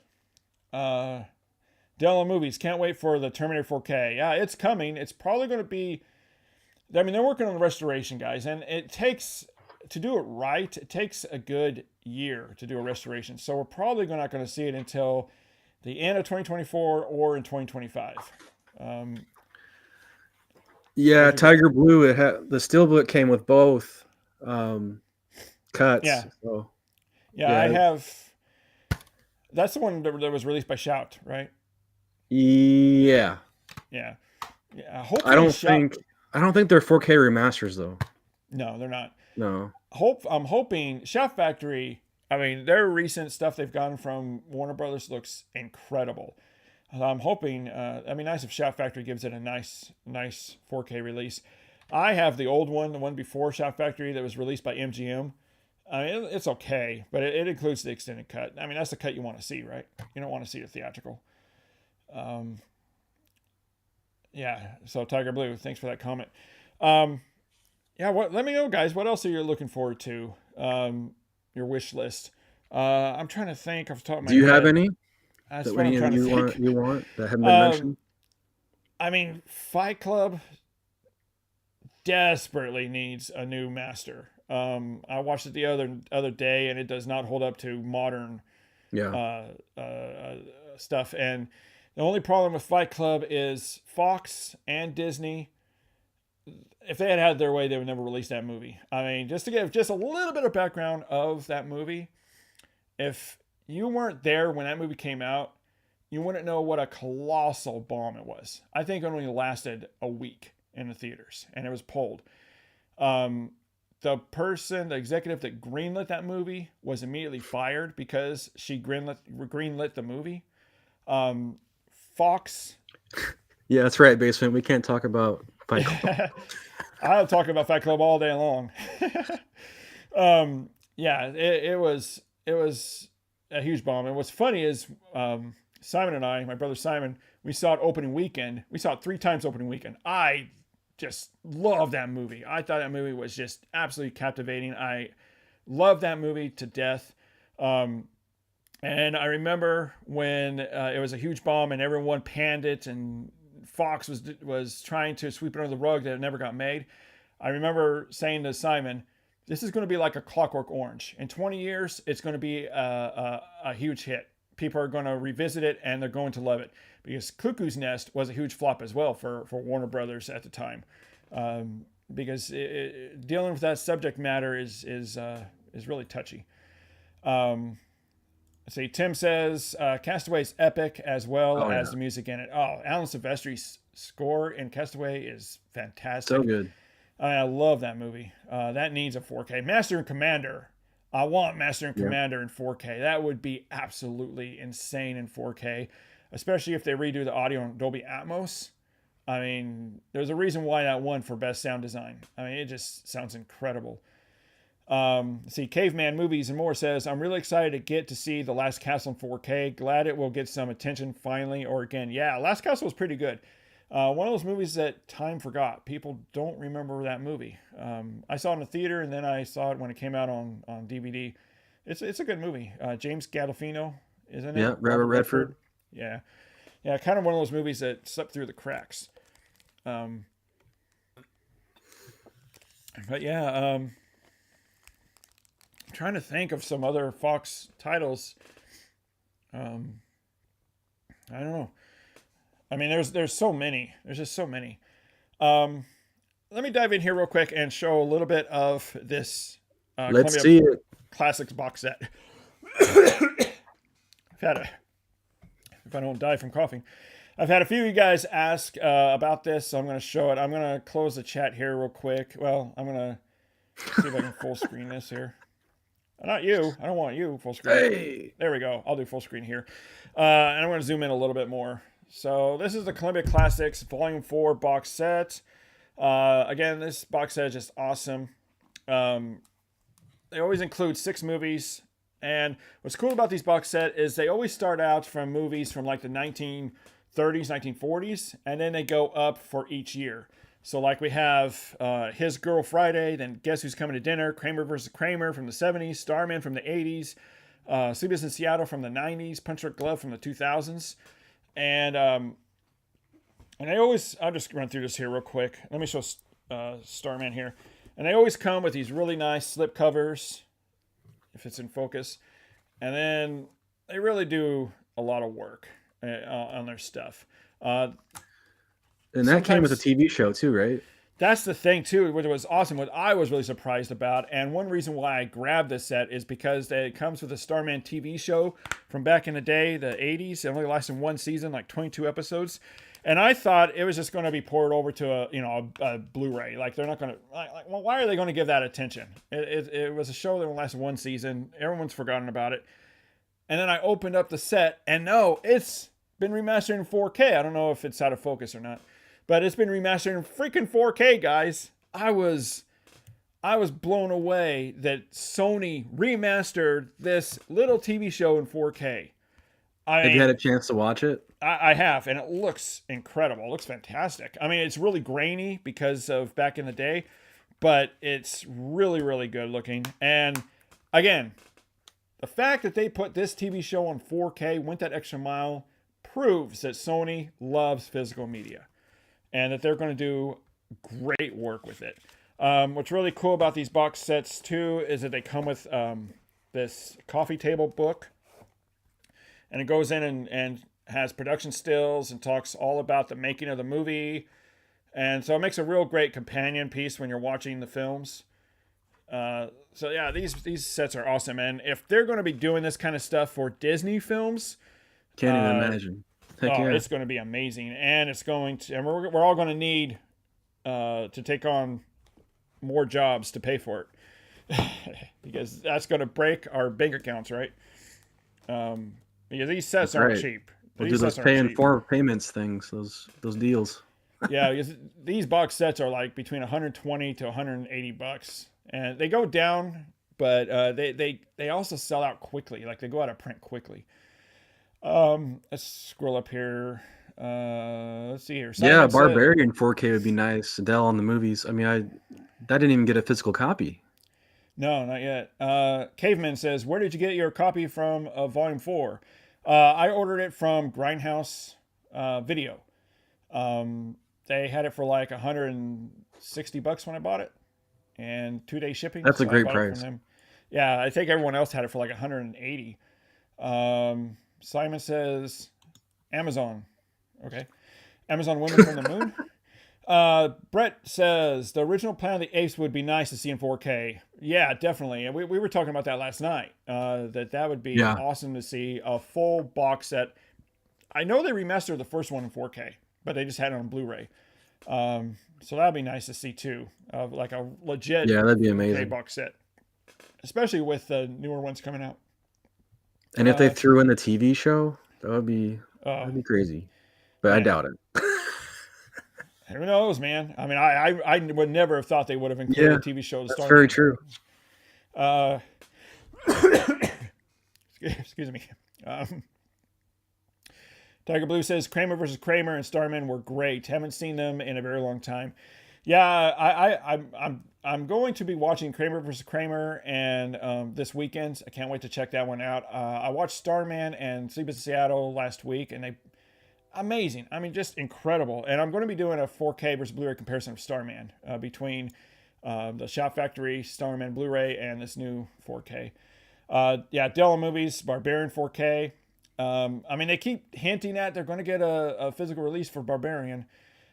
Dylan Movies, can't wait for the Terminator 4K. Yeah, it's coming. It's probably going to be. I mean, they're working on the restoration, guys, and to do it right, it takes a good year to do a restoration. So we're probably not going to see it until the end of 2024 or in 2025. Yeah, Tiger Blue. The steelbook came with both cuts. Yeah. So, yeah, I have. That's the one that was released by Shout, right? Yeah. Yeah. I don't think they're 4K remasters though. No, they're not. No. I'm hoping Shout Factory. I mean, their recent stuff they've gotten from Warner Brothers looks incredible. I'm hoping. Nice if Shout Factory gives it a nice 4K release. I have the old one, the one before Shout Factory that was released by MGM. I mean, it's okay, but it includes the extended cut. I mean, that's the cut you want to see, right? You don't want to see the theatrical. Yeah. So Tiger Blue, thanks for that comment. Yeah. Let me know, guys. What else are you looking forward to? Your wish list. I'm trying to think off the top of my head. Do you have any? That's what I'm trying to think. You want that haven't been mentioned? I mean, Fight Club desperately needs a new master. I watched it the other day, and it does not hold up to modern stuff. And the only problem with Fight Club is Fox and Disney. If they had their way, they would never release that movie. I mean, just to give just a little bit of background of that movie, if you weren't there when that movie came out, you wouldn't know what a colossal bomb it was. I think it only lasted a week in the theaters, and it was pulled. The executive that greenlit that movie was immediately fired because she greenlit the movie. Fox. Yeah, that's right, Basement. We can't talk about Fight Club. I'll talk about Fight Club all day long. It was a huge bomb. And what's funny is Simon and I, my brother Simon, we saw it opening weekend. We saw it 3 times opening weekend. I just love that movie. I thought that movie was just absolutely captivating. I love that movie to death. And I remember when it was a huge bomb and everyone panned it, and Fox was trying to sweep it under the rug that it never got made. I remember saying to Simon, this is going to be like a Clockwork Orange. In 20 years, it's going to be a huge hit. People are going to revisit it, and they're going to love it. Because Cuckoo's Nest was a huge flop as well for Warner Brothers at the time. Because dealing with that subject matter is really touchy. Let's see, Tim says Castaway's epic as well as the music in it. Oh, Alan Silvestri's score in Castaway is fantastic. So good. I love that movie. That needs a 4K. Master and Commander. I want Master and Commander in 4K. That would be absolutely insane in 4K, especially if they redo the audio in Dolby Atmos. I mean, there's a reason why that won for best sound design. I mean, it just sounds incredible. See, Caveman Movies and More says, I'm really excited to get to see The Last Castle in 4K. Glad it will get some attention finally or again. Yeah, Last Castle was pretty good. One of those movies that time forgot. People don't remember that movie. I saw it in the theater, and then I saw it when it came out on DVD. It's a good movie. James Gandolfino, isn't it? Yeah, Robert Redford. Yeah. Yeah, kind of one of those movies that slipped through the cracks. But yeah, I'm trying to think of some other Fox titles. Um, I don't know. I mean, there's so many. There's just so many. Let me dive in here real quick and show a little bit of this Let's Columbia see it. Classics box set. I've had a, if I don't die from coughing, I've had a few of you guys ask about this, so I'm going to show it. I'm going to close the chat here real quick. Well, I'm going to see if I can full screen this here. Not you. I don't want you full screen. Hey. There we go. I'll do full screen here. And I'm going to zoom in a little bit more. So this is the Columbia Classics Volume 4 box set. Again, this box set is just awesome. They always include 6 movies. And what's cool about these box set is they always start out from movies from like the 1930s, 1940s, and then they go up for each year. So like we have His Girl Friday, then Guess Who's Coming to Dinner, Kramer versus Kramer from the 70s, Starman from the 80s, Sleepless in Seattle from the 90s, Punch Drunk Glove from the 2000s. And I always, I'll just run through this here real quick. Let me show Starman here. And they always come with these really nice slip covers, if it's in focus. And then they really do a lot of work on their stuff. And that came with a TV show too, right? That's the thing too, what was awesome, what I was really surprised about, and one reason why I grabbed this set is because it comes with a Starman TV show from back in the day, the 80s. It only lasted 1 season, like 22 episodes. And I thought it was just going to be poured over to a Blu-ray. Like they're not going to, well, why are they going to give that attention? It was a show that only lasted 1 season. Everyone's forgotten about it. And then I opened up the set, and no, it's been remastered in 4K. I don't know if it's out of focus or not. But it's been remastered in freaking 4K, guys. I was blown away that Sony remastered this little TV show in 4K. Have you had a chance to watch it? I have, and it looks incredible. It looks fantastic. I mean, it's really grainy because of back in the day, but it's really, really good looking. And again, the fact that they put this TV show on 4K, went that extra mile, proves that Sony loves physical media. And that they're going to do great work with it. What's really cool about these box sets, too, is that they come with this coffee table book. And it goes in and has production stills and talks all about the making of the movie. And so it makes a real great companion piece when you're watching the films. So, yeah, these sets are awesome. And if they're going to be doing this kind of stuff for Disney films... Can't even imagine. Heck yeah. It's going to be amazing, and it's going to, and we're all going to need to take on more jobs to pay for it, because that's going to break our bank accounts, right? Because these sets aren't cheap. We'll do those pay in 4 payments things, those deals. Yeah, because these box sets are like between $120 to $180, and they go down, but they also sell out quickly. Like they go out of print quickly. Let's scroll up here. Let's see here. Simon Barbarian 4K would be nice. Adele on the movies. I mean, that didn't even get a physical copy. No, not yet. Caveman says, where did you get your copy from of Volume 4? I ordered it from Grindhouse Video. They had it for like $160 when I bought it, and 2-day shipping. That's a great price. Yeah, I think everyone else had it for like $180. Simon says Amazon. Okay. Amazon Women from the Moon. Brett says the original Planet of the Apes would be nice to see in 4K. Yeah, definitely. And we were talking about that last night. That would be awesome to see a full box set. I know they remastered the first one in 4K, but they just had it on Blu-ray. So that'd be nice to see too. Like a legit that'd be amazing 4K box set. Especially with the newer ones coming out. And if they threw in the TV show, that'd be crazy. But I doubt it. Who knows, man? I mean, I would never have thought they would have included a TV show to start. That's very true. Excuse me. Tiger Blue says Kramer versus Kramer and Starman were great. Haven't seen them in a very long time. Yeah, I'm going to be watching Kramer versus Kramer and this weekend. I can't wait to check that one out. I watched Starman and Sleepless in Seattle last week, and they amazing. I mean, just incredible. And I'm going to be doing a 4K versus Blu-ray comparison of Starman between the Shout Factory Starman Blu-ray and this new 4K. Della Movies Barbarian 4K. I mean, they keep hinting at they're going to get a physical release for Barbarian.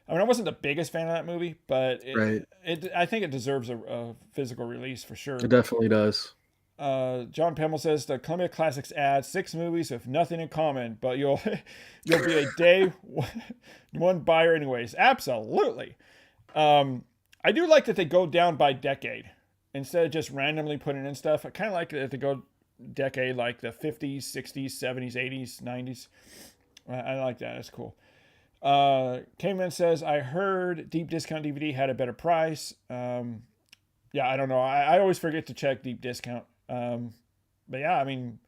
I mean, I wasn't the biggest fan of that movie, but Right. I think it deserves a physical release for It sure. definitely does. John Pemmel says the Columbia Classics adds 6 movies with nothing in common, but you'll you'll be a day one buyer anyways. Absolutely. I do like that they go down by decade instead of just randomly putting in stuff. I kind of like that they go decade like the 50s, 60s, 70s, 80s, 90s. I like that. That's cool. Caveman says, I heard Deep Discount DVD had a better price. Yeah, I don't know. I always forget to check Deep Discount. But yeah, I mean,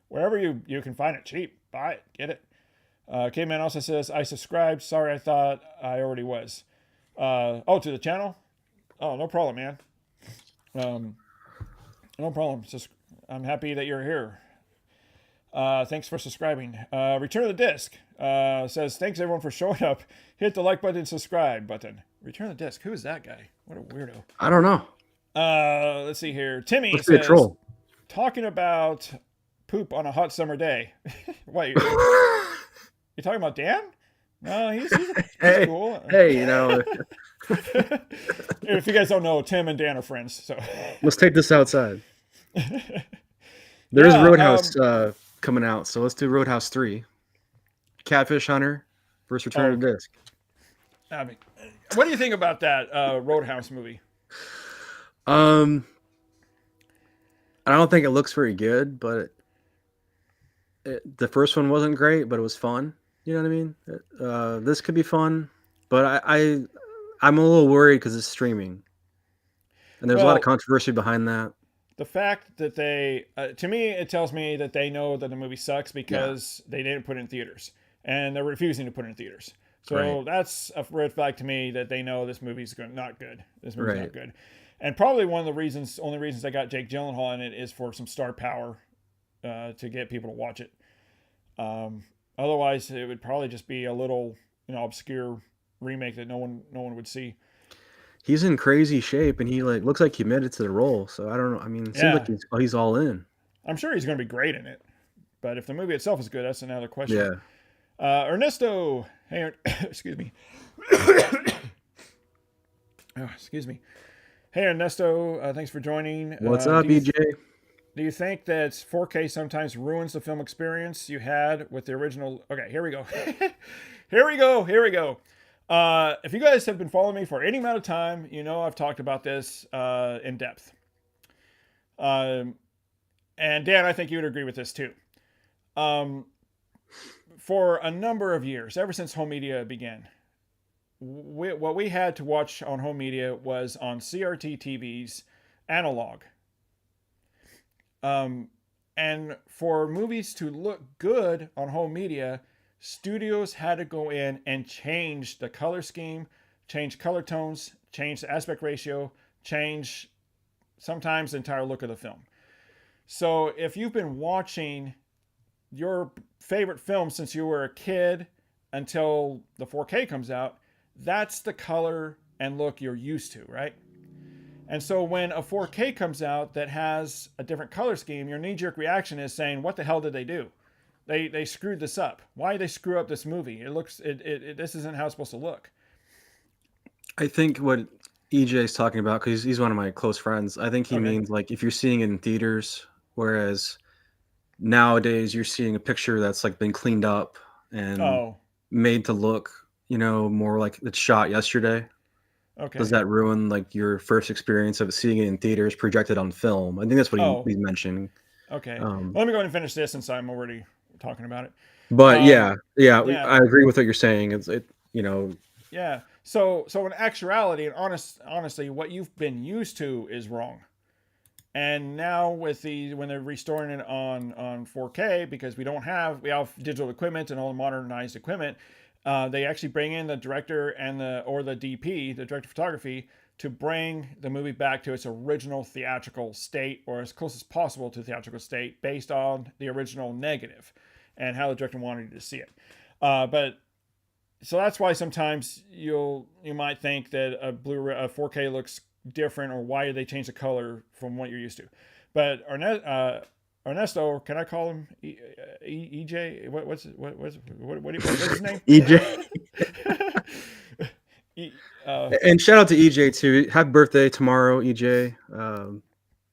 wherever you can find it cheap, buy it, get it. Caveman also says, I subscribed. Sorry, I thought I already was. To the channel? Oh, no problem, man. No problem. I'm happy that you're here. Thanks for subscribing. Return of the Disc says, thanks everyone for showing up. Hit the like button and subscribe button. Return of the Disc. Who is that guy? What a weirdo. I don't know. Let's see here. Timmy Must be a says, troll. talking about poop on a hot summer day. What? You're talking about Dan? No, he's Hey, cool. hey, If you guys don't know, Tim and Dan are friends. So let's take this outside. There is Roadhouse coming out, so let's do Roadhouse 3. Catfish Hunter versus Return of the Disc. I mean, what do you think about that Roadhouse movie? I don't think it looks very good, but the first one wasn't great, but it was fun. You know what I mean? This could be fun, but I'm a little worried because it's streaming, and there's a lot of controversy behind that. The fact that to me, it tells me that they know that the movie sucks because they didn't put it in theaters, and they're refusing to put it in theaters. So that's a red flag to me that they know this movie's not good. This movie's not good. And probably one of the only reasons I got Jake Gyllenhaal in it is for some star power to get people to watch it. Otherwise, it would probably just be a little, obscure remake that no one would see. He's in crazy shape, and he looks like he committed to the role. So I don't know. I mean, it seems like he's all in. I'm sure he's going to be great in it, but if the movie itself is good, that's another question. Yeah. Ernesto, hey, excuse me. Excuse me. Hey Ernesto, thanks for joining. What's up, EJ? Do you think that 4K sometimes ruins the film experience you had with the original? Okay, here we go. Here we go. If you guys have been following me for any amount of time, I've talked about this in depth. And Dan, I think you would agree with this too. For a number of years, ever since home media began, what we had to watch on home media was on CRT TVs, analog. And for movies to look good on home media, studios had to go in and change the color scheme, change color tones, change the aspect ratio, change sometimes the entire look of the film. So if you've been watching your favorite film since you were a kid until the 4K comes out, that's the color and look you're used to, right? And so when a 4K comes out that has a different color scheme, your knee-jerk reaction is saying, what the hell did they do? They screwed this up. Why did they screw up this movie? This isn't how it's supposed to look. I think what EJ is talking about, because he's one of my close friends, I think he means like if you're seeing it in theaters, whereas nowadays you're seeing a picture that's like been cleaned up and made to look, more like it's shot yesterday. Okay. Does that ruin like your first experience of seeing it in theaters projected on film? I think that's what he's mentioning. Okay. Let me go ahead and finish this since I'm already talking about it. But yeah, I agree with what you're saying. Yeah. So in actuality and honestly, what you've been used to is wrong. And now when they're restoring it on 4K, because we have digital equipment and all the modernized equipment, they actually bring in the director or the DP, the director of photography, to bring the movie back to its original theatrical state, or as close as possible to theatrical state, based on the original negative and how the director wanted you to see it. So that's why sometimes you might think that a Blu-ray, a 4K looks different, or why did they change the color from what you're used to? But Ernesto, can I call him EJ? What's his name? EJ. E, And shout out to EJ too. Happy birthday tomorrow, EJ.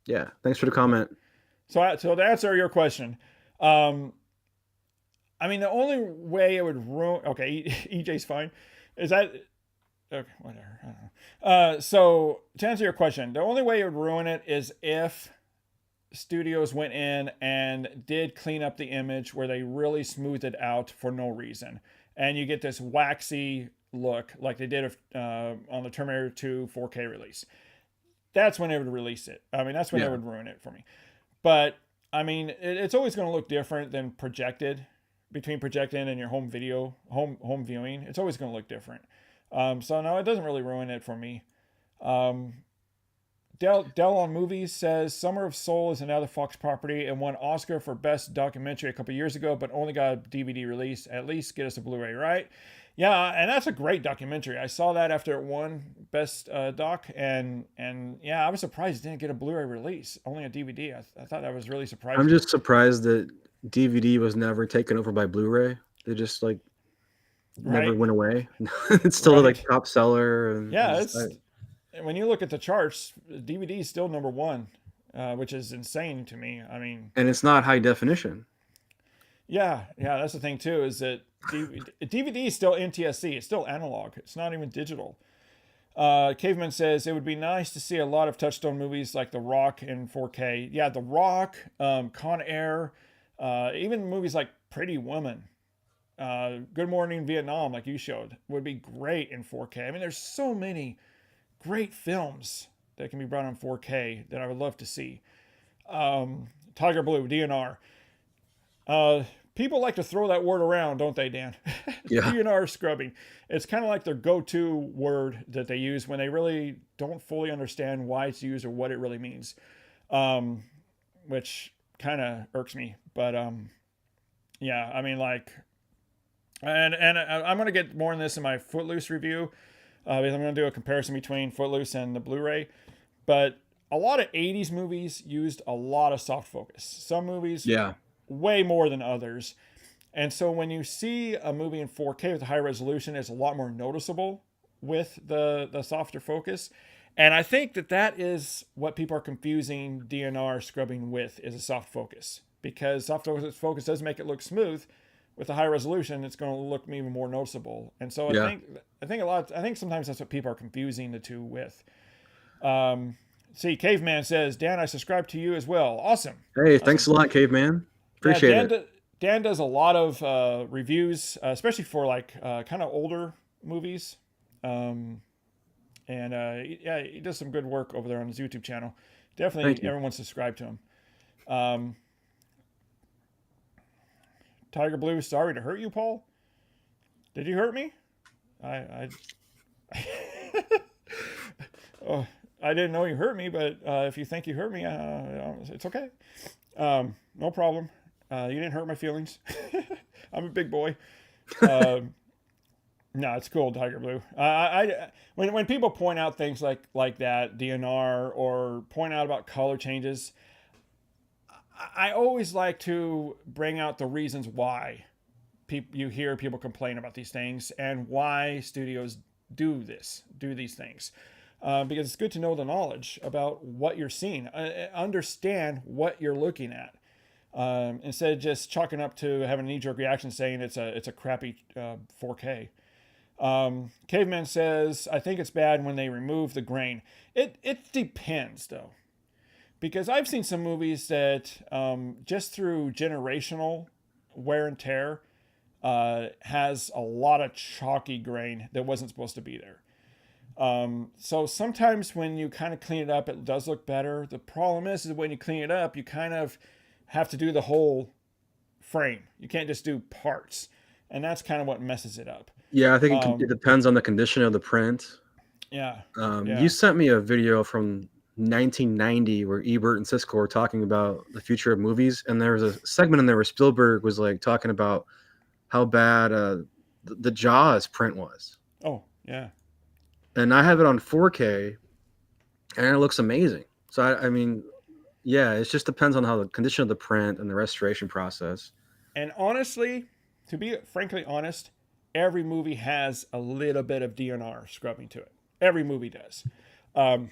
Yeah, thanks for the comment. so to answer your question, um, I mean, the only way it would ruin. Okay, EJ's fine. Is that okay? Whatever. I don't know. So to answer your question, the only way it would ruin it is if studios went in and did clean up the image where they really smoothed it out for no reason, and you get this waxy look like they did on the Terminator 2 4K release. That's when they would release it. I mean, that's when they would ruin it for me. But I mean, it's always going to look different than projected. Between projecting and your home viewing, it's always going to look different. So no, it doesn't really ruin it for me. Dell on Movies says Summer of Soul is another Fox property and won Oscar for Best Documentary a couple years ago, but only got a DVD release. At least get us a Blu-ray, right? Yeah, and that's a great documentary. I saw that after it won Best Doc, and yeah, I was surprised it didn't get a Blu-ray release, only a DVD. I thought that was really surprising. I'm just surprised that DVD was never taken over by Blu-ray. They just like never went away. It's still like top seller. And yeah, when you look at the charts, DVD is still number one, which is insane to me. I mean, and it's not high definition. Yeah, that's the thing too. Is that DVD is still NTSC. It's still analog. It's not even digital. Caveman says it would be nice to see a lot of Touchstone movies like The Rock in 4K. Yeah, The Rock, Con Air, even movies like Pretty Woman, Good Morning Vietnam, like you showed, would be great in 4K. I mean, there's so many great films that can be brought on 4K that I would love to see. Tiger Blue, DNR. People like to throw that word around, don't they, Dan? Yeah. DNR scrubbing. It's kind of like their go-to word that they use when they really don't fully understand why it's used or what it really means, which kind of irks me. But yeah, I mean, like, and I'm going to get more on this in my Footloose review, because I'm going to do a comparison between Footloose and the Blu-ray. But a lot of 80s movies used a lot of soft focus. Some movies... Yeah. way more than others. And so when you see a movie in 4K with a high resolution, it's a lot more noticeable with the softer focus. And I think that is what people are confusing DNR scrubbing with, is a soft focus. Because soft focus does make it look smooth. With a high resolution, it's going to look even more noticeable. And so I think sometimes that's what people are confusing the two with. See, Caveman says, Dan, I subscribe to you as well. Awesome. Hey, thanks a lot, Caveman. Appreciate it. Dan does a lot of reviews, especially for like kind of older movies. And he does some good work over there on his YouTube channel. Definitely everyone subscribe to him. Tiger Blue, sorry to hurt you, Paul. Did you hurt me? Oh, I didn't know you hurt me, but if you think you hurt me, it's okay. No problem. You didn't hurt my feelings. I'm a big boy. No, it's cool, Tiger Blue. When people point out things like that, DNR, or point out about color changes, I always like to bring out the reasons why you hear people complain about these things and why studios do these things. Because it's good to know the knowledge about what you're seeing, understand what you're looking at, instead of just chalking up to having a knee-jerk reaction saying it's a crappy 4K. Caveman says, I think it's bad when they remove the grain. It depends, though, because I've seen some movies that just through generational wear and tear has a lot of chalky grain that wasn't supposed to be there. So sometimes when you kind of clean it up, it does look better. The problem is when you clean it up, you kind of have to do the whole frame. You can't just do parts. And that's kind of what messes it up. Yeah, I think it depends on the condition of the print. Yeah. You sent me a video from 1990 where Ebert and Siskel were talking about the future of movies. And there was a segment in there where Spielberg was like talking about how bad the Jaws print was. Oh, yeah. And I have it on 4K, and it looks amazing. So I mean, Yeah, it just depends on how the condition of the print and the restoration process. And honestly, to be frankly honest, every movie has a little bit of DNR scrubbing to it. Every movie does. Um,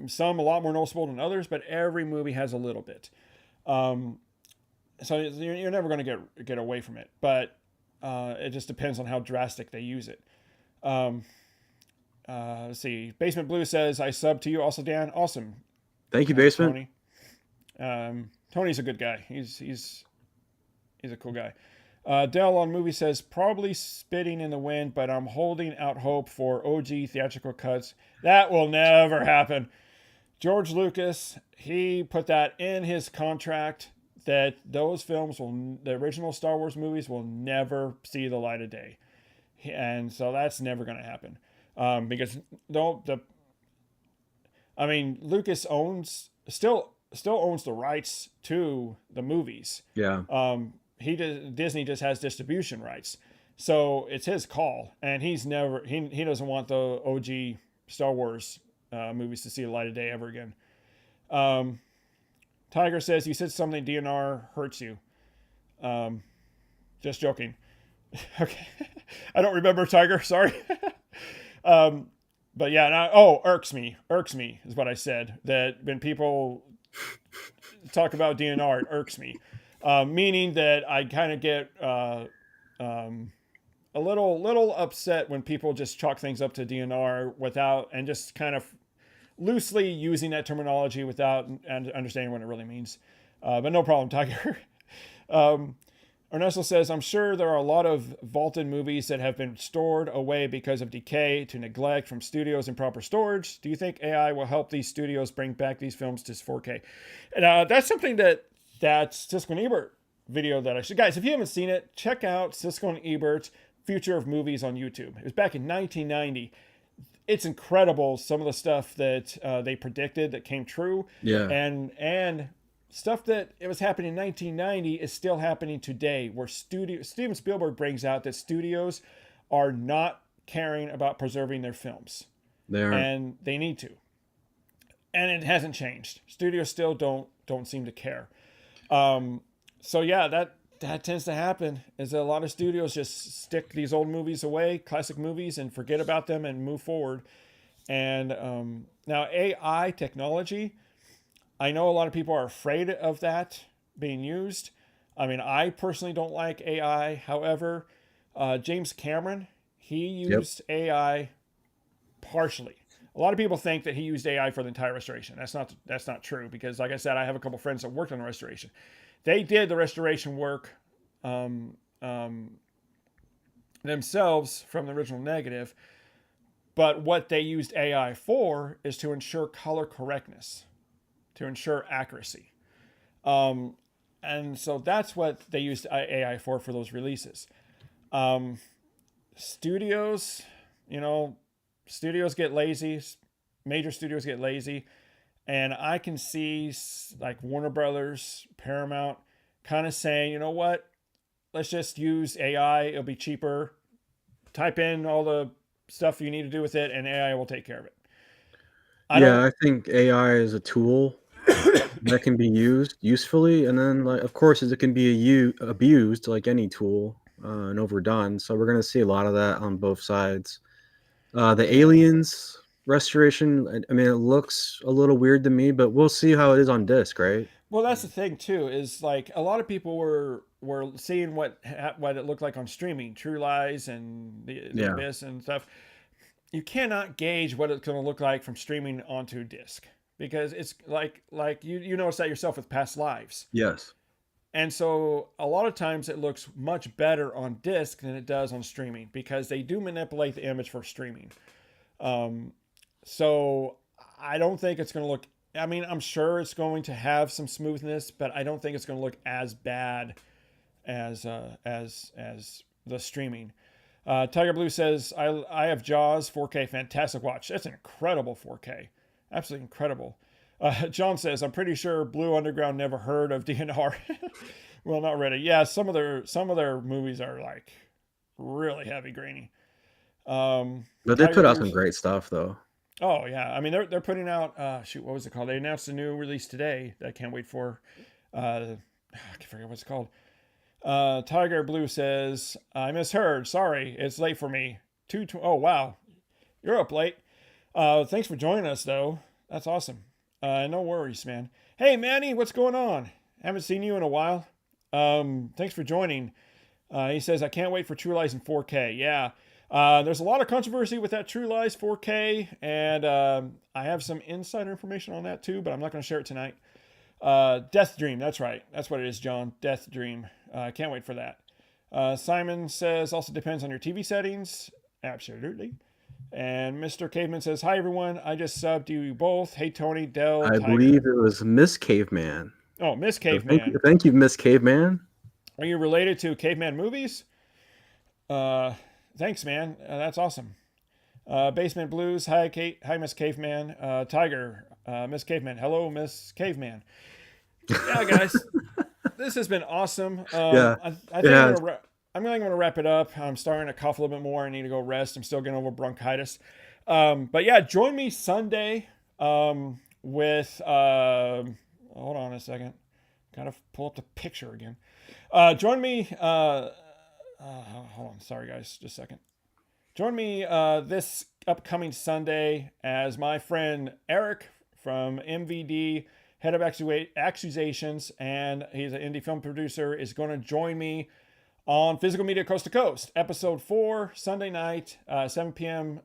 some a lot more noticeable than others, but every movie has a little bit. Um, so you're never going to get away from it, but it just depends on how drastic they use it. Um, let's see. Basement Blue says, "I sub to you, also Dan. Awesome, Thank you, Basement. Tony. Tony's a good guy. He's a cool guy." Dell on movie says, "Probably spitting in the wind, but I'm holding out hope for OG theatrical cuts. That will never happen." George Lucas, he put that in his contract that those films the original Star Wars movies will never see the light of day. And so that's never going to happen. Because Lucas still owns the rights to the movies. Yeah. Disney just has distribution rights, so it's his call, and he doesn't want the OG Star Wars movies to see the light of day ever again. Tiger says, "You said something DNR hurts you." Just joking. Okay, I don't remember, Tiger. Sorry. But yeah, irks me is what I said. That when people talk about DNR, it irks me. Meaning that I kind of get a little upset when people just chalk things up to DNR and just kind of loosely using that terminology without understanding what it really means. But no problem, Tiger. Ernesto says, "I'm sure there are a lot of vaulted movies that have been stored away because of decay to neglect from studios' improper storage. Do you think AI will help these studios bring back these films to 4K?" And that's something that Siskel and Ebert video that guys, if you haven't seen it, check out Siskel and Ebert's Future of Movies on YouTube. It was back in 1990. It's incredible, some of the stuff that they predicted that came true. Yeah. And stuff that it was happening in 1990 is still happening today, where Steven Spielberg brings out that studios are not caring about preserving their films. And they need to. And it hasn't changed. Studios still don't seem to care. So yeah, that tends to happen, is that a lot of studios just stick these old movies away, classic movies, and forget about them and move forward. And now AI technology, I know a lot of people are afraid of that being used. I mean, I personally don't like AI. However, James Cameron, he used AI partially. A lot of people think that he used AI for the entire restoration. That's not true, because like I said, I have a couple friends that worked on the restoration. They did the restoration work themselves from the original negative, but what they used AI for is to ensure color correctness, to ensure accuracy. And so that's what they used AI for those releases. Studios get lazy. Major studios get lazy. And I can see like Warner Brothers, Paramount kind of saying, you know what? Let's just use AI. It'll be cheaper. Type in all the stuff you need to do with it, and AI will take care of it. I think AI is a tool that can be used usefully, and then, like, of course, it can be abused like any tool and overdone. So we're going to see a lot of that on both sides. The Aliens restoration, I mean, it looks a little weird to me, but we'll see how it is on disc, right? Well, that's the thing too, is like a lot of people were seeing what it looked like on streaming, True Lies and the Abyss and stuff. You cannot gauge what it's going to look like from streaming onto disc, because it's like you notice that yourself with Past Lives. Yes. And so a lot of times it looks much better on disc than it does on streaming, because they do manipulate the image for streaming. So I don't think it's going to look, I mean, I'm sure it's going to have some smoothness, but I don't think it's going to look as bad as the streaming. Tiger Blue says, I have Jaws 4K, fantastic watch. That's an incredible 4K. Absolutely incredible. John says, I'm pretty sure Blue Underground never heard of DNR. Well, not really. Yeah, some of their movies are like really heavy grainy. But they put out some great stuff though. Oh yeah, I mean they're putting out shoot, what was it called? They announced a new release today that I can't wait for. I can forget what it's called. Tiger Blue says, I misheard. Sorry, it's late for me. Oh wow, you're up late. Thanks for joining us though. That's awesome. No worries, man. Hey Manny, what's going on? Haven't seen you in a while. Thanks for joining. He says, I can't wait for True Lies in 4K. Yeah. There's a lot of controversy with that True Lies 4K, and I have some insider information on that too, but I'm not going to share it tonight. Death Dream, that's right. That's what it is, John. Death Dream. Can't wait for that. Simon says, also depends on your TV settings. Absolutely. And Mr. Caveman says, hi everyone. I just subbed you both. Hey Tony, Dell, I Tiger. believe it was Miss Caveman. Oh, Miss So Caveman. thank you, Miss Caveman. Are you related to Caveman movies? Thanks, man. That's awesome. Basement Blues. Hi, Kate. Hi, Miss Caveman. Tiger. Miss Caveman. Hello, Miss Caveman. Yeah, guys. This has been awesome. Yeah. I think I'm going to wrap it up. I'm starting to cough a little bit more. I need to go rest. I'm still getting over bronchitis. But yeah, join me Sunday with... hold on a second. Got to pull up the picture again. Join me... hold on. Sorry, guys. Just a second. Join me this upcoming Sunday as my friend Eric from MVD, Head of Accusations, and he's an indie film producer, is going to join me on Physical Media Coast to Coast, episode 4, Sunday night, 7 p.m.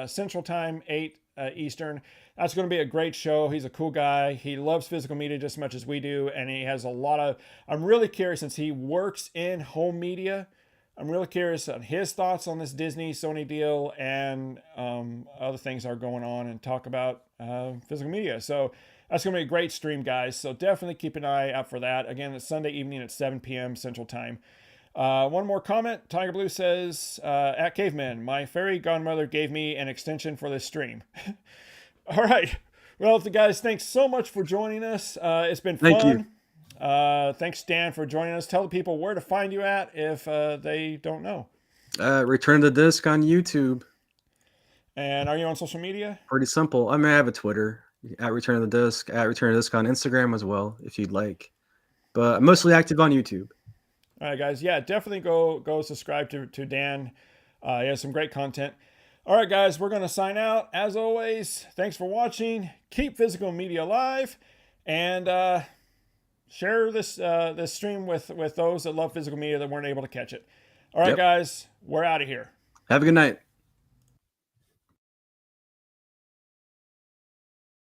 Central Time, 8 Eastern. That's going to be a great show. He's a cool guy. He loves physical media just as much as we do, and he has a lot of... I'm really curious, since he works in home media, I'm really curious on his thoughts on this Disney Sony deal and other things that are going on, and talk about physical media. So that's going to be a great stream, guys. So definitely keep an eye out for that. Again, it's Sunday evening at 7 p.m. Central Time. One more comment. Tiger Blue says, at Caveman, my fairy godmother gave me an extension for this stream. All right. Well, guys, thanks so much for joining us. It's been fun. Thank you. Thanks, Dan, for joining us. Tell the people where to find you at if they don't know. Return the Disc on YouTube. And are you on social media? Pretty simple. I have a Twitter at Return of the Disc, at Return of the Disc on Instagram as well, if you'd like. But I'm mostly active on YouTube. All right, guys. Yeah, definitely go subscribe to Dan. He has some great content. All right, guys, we're going to sign out. As always, thanks for watching. Keep physical media alive, and share this stream with those that love physical media that weren't able to catch it. All right, guys, we're out of here. Have a good night.